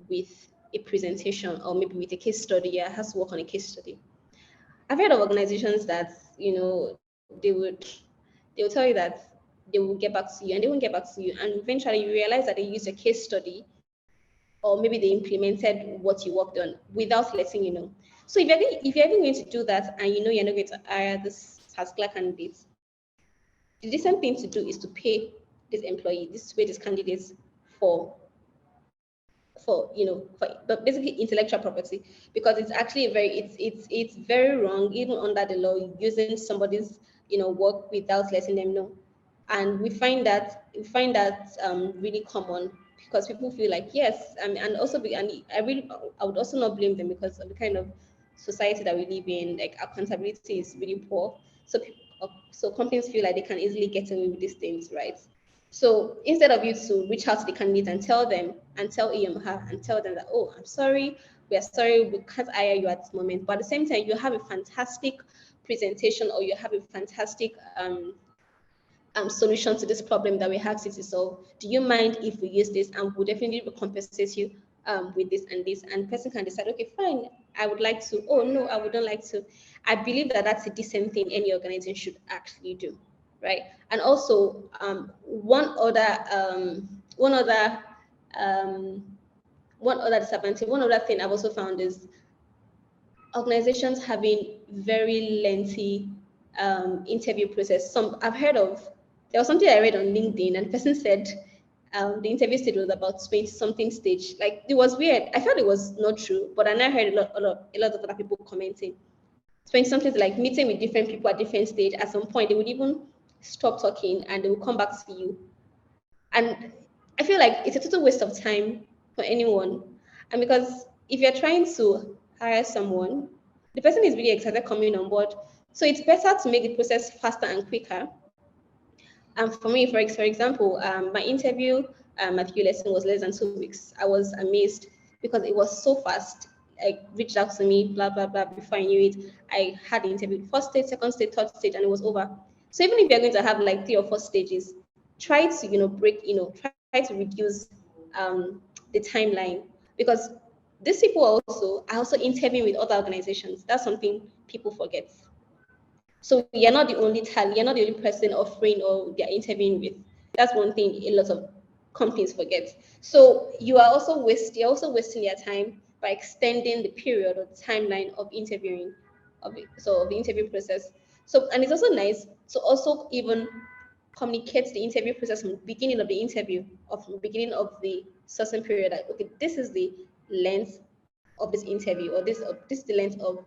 with a presentation or maybe with a case study. You have to work on a case study. I've heard of organizations that they will tell you that they will get back to you and they won't get back to you, and eventually you realize that they used a case study or maybe they implemented what you worked on without letting you know. So if you're even going to do that and you know you're not going to hire this particular candidate, the decent thing to do is to pay this employee, this pay this candidates for but basically intellectual property, because it's actually it's very wrong even under the law using somebody's work without letting them know. And we find that really common, because people feel like yes, and also I would also not blame them because of the kind of society that we live in. Like accountability is really poor, so companies feel like they can easily get away with these things, right? So instead of you to reach out to the candidate and tell them and tell EMHA and tell them that, oh, I'm sorry, we are sorry, we can't hire you at this moment. But at the same time, you have a fantastic presentation or you have a fantastic solution to this problem that we have to solve. Do you mind if we use this, and we'll definitely compensate you with this and this? And the person can decide, okay, fine, I would like to. Oh no, I wouldn't like to. I believe that that's a decent thing any organization should actually do, right? And also, um, one other disadvantage, one other thing I've also found is organizations having very lengthy interview process. I've heard of. There was something I read on LinkedIn, and the person said the interview stage was about 20 something stage. Like it was weird. I felt it was not true, but I now heard a lot of other people commenting. 20 something, like meeting with different people at different stage. At some point, they would even stop talking and they will come back to you. And I feel like it's a total waste of time for anyone. And because if you're trying to hire someone, the person is really excited coming on board. So it's better to make the process faster and quicker. And for me, for example, my interview at ULSN was less than 2 weeks. I was amazed because it was so fast. Like reached out to me, blah blah blah. Before I knew it, I had the interview, first stage, second stage, third stage, and it was over. So even if you're going to have like 3 or 4 stages, try to try to reduce the timeline, because these people are also interviewing with other organizations. That's something people forget. So you're not the only person offering or they're interviewing with. That's one thing a lot of companies forget. So you're also wasting your time by extending the period or the timeline of interviewing of the interview process. So, and it's also nice to also even communicate the interview process from the beginning of the interview, or from the beginning of the certain period, like, okay, this is the length of this interview, or this is the length of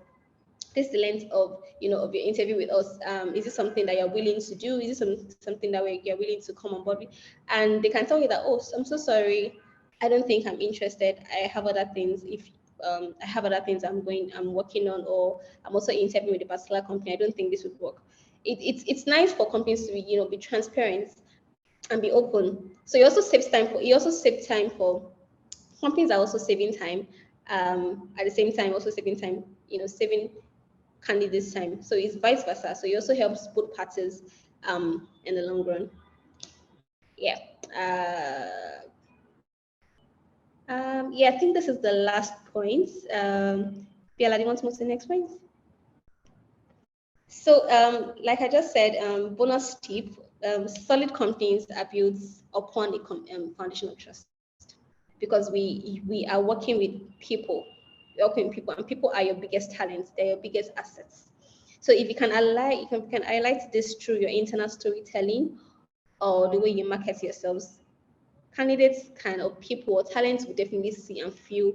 of your interview with us. Is it something that you're willing to do? Is it something that you're willing to come on board with? And they can tell you that, oh, I'm so sorry, I don't think I'm interested. I have other things. If I have other things I'm working on, or I'm also interviewing with a particular company, I don't think this would work. It's nice for companies to be transparent and be open. So you also save time for companies are also saving time. At the same time, also saving time, saving candidates time. So it's vice versa. So it also helps both parties in the long run. Yeah. Yeah, I think this is the last point. Biala, do you want to move to the next point? So, like I just said, bonus tip: solid companies are built upon a foundation of trust, because we are working with people, and people are your biggest talents. They're your biggest assets. So, if you can highlight this through your internal storytelling or the way you market yourselves, candidates people or talents will definitely see and feel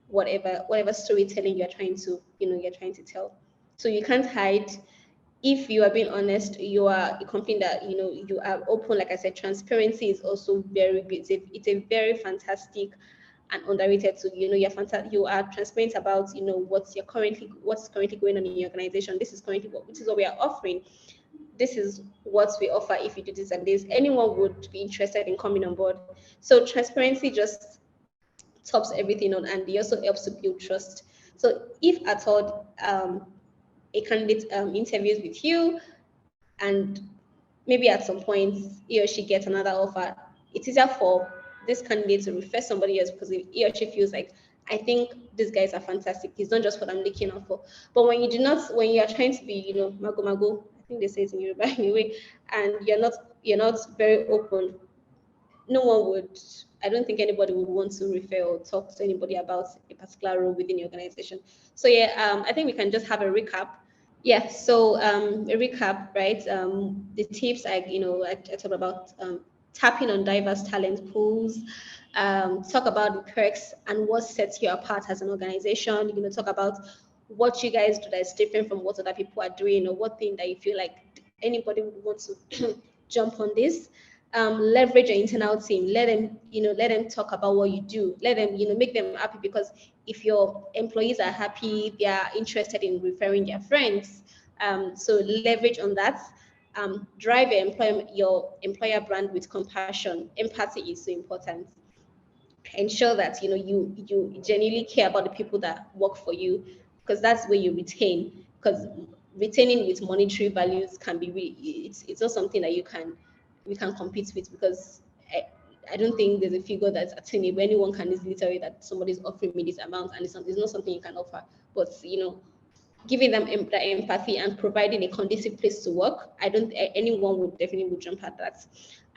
whatever storytelling you're trying to tell. So you can't hide. If you are being honest, you are a company that you are open. Like I said, transparency is also very good. It's a very fantastic and underrated. So you are transparent about what's currently going on in your organization. This is what we are offering. This is what we offer. If you do this and this, anyone would be interested in coming on board. So transparency just tops everything on, and it also helps to build trust. So if at all a candidate interviews with you, and maybe at some point he or she gets another offer, it's easier for this candidate to refer somebody else, because he or she feels like, I think these guys are fantastic. He's not just what I'm looking out for. But when you are trying to be, mago mago, I think they say it in Yoruba anyway, and you're not very open, no one would, I don't think anybody would want to refer or talk to anybody about a particular role within the organization. So yeah, I think we can just have a recap. Yeah, so a recap, right? The tips I talked about, tapping on diverse talent pools, talk about the perks and what sets you apart as an organization. Talk about what you guys do that is different from what other people are doing, or what thing that you feel like anybody would want to jump on this. Leverage your internal team. Let them talk about what you do. Let them, make them happy, because if your employees are happy, they are interested in referring their friends. So leverage on that. Drive your employer brand with compassion. Empathy is so important. Ensure that you genuinely care about the people that work for you, because that's where you retain. Because retaining with monetary values can be really, it's not something that we can compete with, because I don't think there's a figure that's attainable. Anyone can easily tell you that somebody's offering me this amount, and it's not something you can offer. But giving them that empathy and providing a conducive place to work, I don't anyone would definitely would jump at that.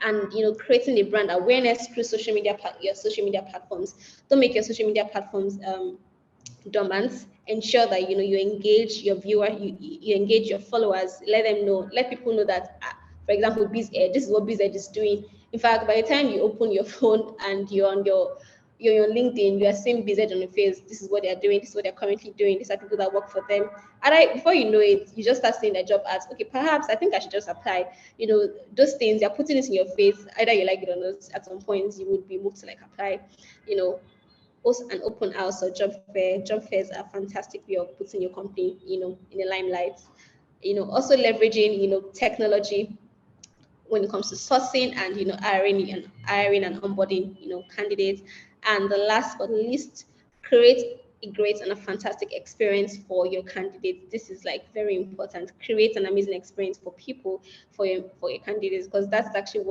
And creating a brand awareness through your social media platforms. Don't make your social media platforms dormant. Ensure that you engage your viewer, you engage your followers. Let people know that, for example, BizEdge, this is what BizEdge is doing. In fact, by the time you open your phone and you're on LinkedIn, you are seeing BizEdge on your face. This is what they're doing. This is what they're currently doing. These are people that work for them. And before you know it, you just start seeing their job ads. Okay, perhaps I think I should just apply. Those things, they're putting it in your face. Either you like it or not. At some point, you would be moved to apply. Also an open house or job fair. Job fairs are a fantastic way of putting your company, in the limelight. Also leveraging, technology when it comes to sourcing and hiring and onboarding, candidates. And the last but least, create a great and a fantastic experience for your candidates. This is very important. Create an amazing experience for people, for your candidates, because that's actually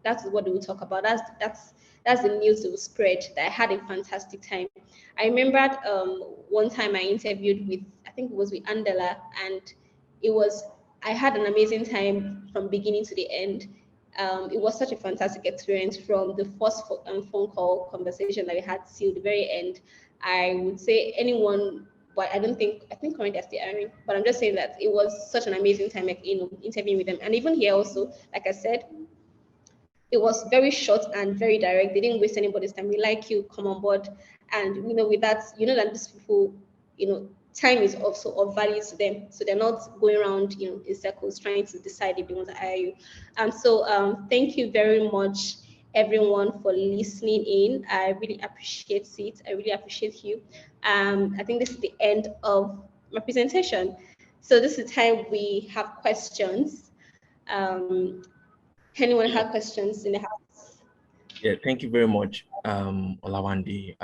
that's what we will talk about. That's the news that will spread. That I had a fantastic time. I remembered one time I interviewed with, I think it was with Andela, and it was I had an amazing time from beginning to the end. It was such a fantastic experience from the first phone call conversation that we had till the very end. I would say anyone, but I think currently they're still hiring. But I'm just saying that it was such an amazing time, interviewing with them. And even here also, like I said, it was very short and very direct. They didn't waste anybody's time. We like you, come on board. And with that, that these people, time is also of value to them. So they're not going around, in circles trying to decide if they want to hire you. So thank you very much, everyone, for listening in. I really appreciate it. I really appreciate you. I think this is the end of my presentation. So this is the time we have questions. Anyone have questions in the house? Yeah, thank you very much, Olawande.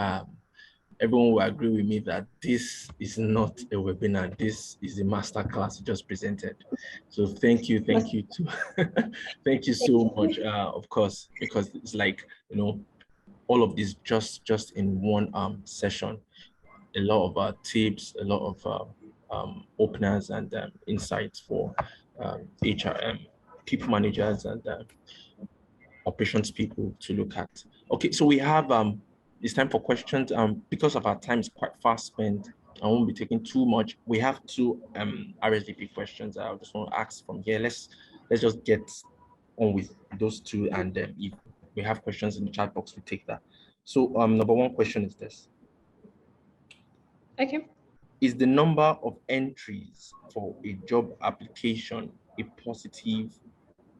Everyone will agree with me that this is not a webinar. This is a master class you just presented. So thank you to thank you so much. Of course, because it's all of this just in one session. A lot of tips, a lot of openers and insights for HRM, people managers, and operations people to look at. Okay, so we have it's time for questions. Because of our time is quite fast spent, I won't be taking too much. We have two RSVP questions I just want to ask from here. Let's just get on with those two, and if we have questions in the chat box, we take that. So number one question is this. Okay. Is the number of entries for a job application a positive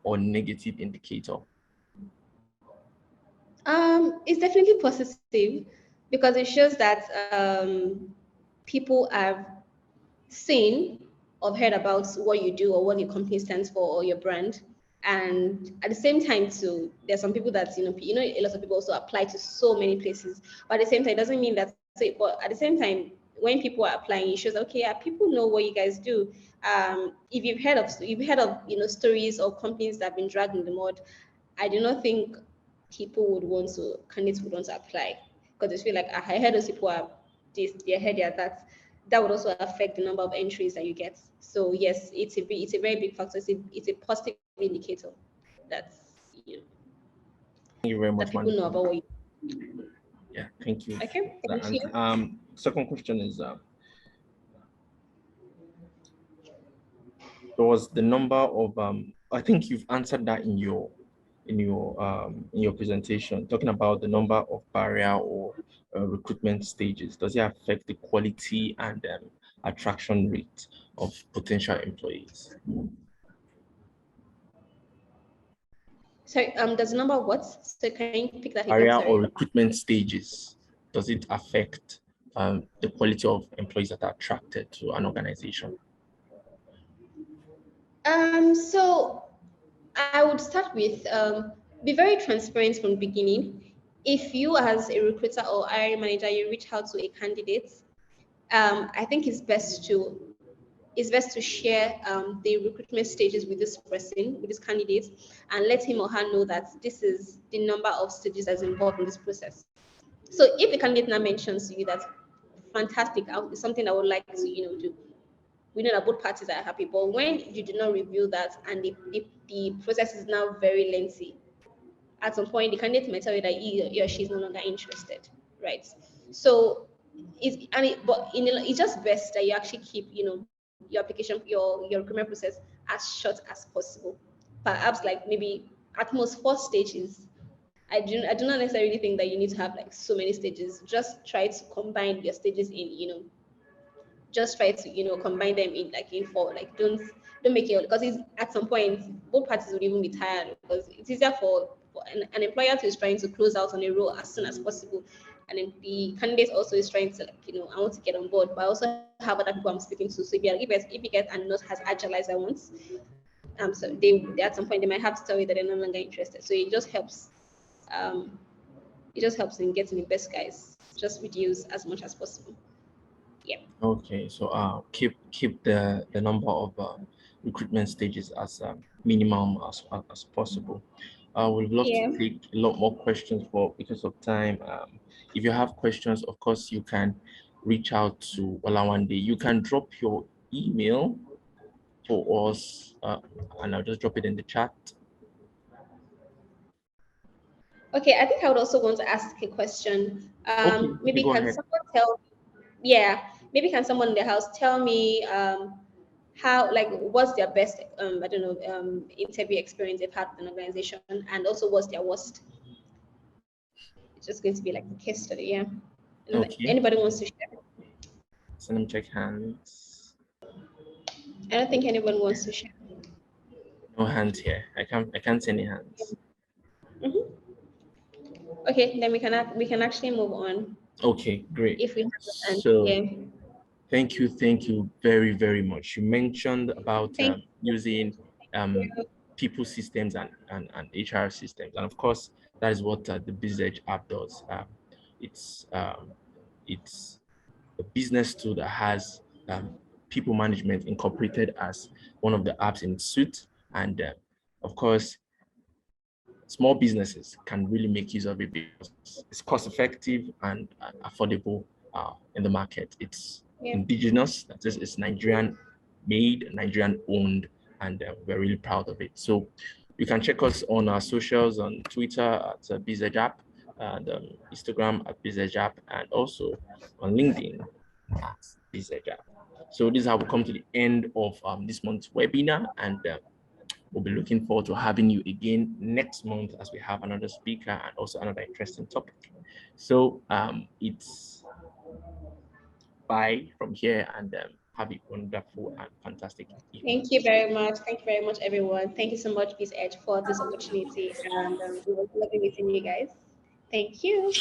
or negative indicator? It's definitely positive because it shows that people have seen or heard about what you do or what your company stands for or your brand. And at the same time, too, there's some people that a lot of people also apply to so many places. But at the same time, it doesn't mean that's it. But at the same time, when people are applying, it shows okay, yeah, people know what you guys do. If you've heard of stories or companies that have been dragged in the mud, I do not think candidates would want to apply because they feel like I heard those people are this, they heard that. That would also affect the number of entries that you get. So yes, it's a very big factor. It's a positive indicator that's Thank you very that much, people man. know about what you. Yeah, thank you. Okay, thank you. Second question is there was the number of I think you've answered that in your presentation, talking about the number of barrier or recruitment stages. Does it affect the quality and attraction rate of potential employees? So there's a number of what? So can you pick that again? Barrier or Sorry. recruitment stages. Does it affect the quality of employees that are attracted to an organization? So I would start with be very transparent from the beginning. If you as a recruiter or hiring manager, you reach out to a candidate, I think it's best to share the recruitment stages with this person, with this candidate, and let him or her know that this is the number of stages that's involved in this process. So if the candidate now mentions to you that fantastic, it's something I would like to do, we know that both parties are happy. But when you do not reveal that and the process is now very lengthy, at some point the candidate might tell you that he or she is no longer interested, right? So it's just best that you actually keep your application, your recruitment process as short as possible. Perhaps like maybe at most 4 stages. I do not necessarily think that you need to have like so many stages. Just try to combine your stages in just try to combine them in 4. Like don't make it, because it's at some point both parties would even be tired, because it's easier for an employer who is trying to close out on a role as soon as possible, and then the candidate also is trying to I want to get on board, but I also have other people I'm speaking to. So if you get and not as agile as I want, so they at some point they might have to tell you that they're no longer interested. So it just helps in getting the best guys. Just reduce as much as possible. Yeah. Okay, so keep the number of recruitment stages as minimum as possible. We'd love to Yeah. take a lot more questions, but because of time, if you have questions, of course, you can reach out to Olawande. You can drop your email for us, and I'll just drop it in the chat. Okay, I think I would also want to ask a question. Okay, Maybe go can ahead. someone maybe can someone in the house tell me how, like, what's their best I don't know interview experience they've had with an organization, and also what's their worst? It's just going to be like a case study, yeah. And Okay. anybody wants to share? So let me check hands. I don't think anyone wants to share. No hands here. I can't see any hands. Okay, then we can actually move on. Okay, great. If we have the hand, So yeah. thank you very, very much. You mentioned about Thank using you. people systems and HR systems, and of course that is what the BizEdge app does. It's a business tool that has people management incorporated as one of the apps in its suite, and of course small businesses can really make use of it because it's cost effective and affordable in the market. It's indigenous. That is, it's Nigerian made, Nigerian owned, and we're really proud of it. So you can check us on our socials on Twitter at Bizedgeapp, and Instagram at Bizedgeapp, and also on LinkedIn at Bizedgeapp. So this is how we come to the end of this month's webinar, and we'll be looking forward to having you again next month as we have another speaker and also another interesting topic. So it's bye from here, and have a wonderful and fantastic evening. Thank you very much. Thank you very much, everyone. Thank you so much, BizEdge, for this opportunity. And it was lovely meeting you guys. Thank you.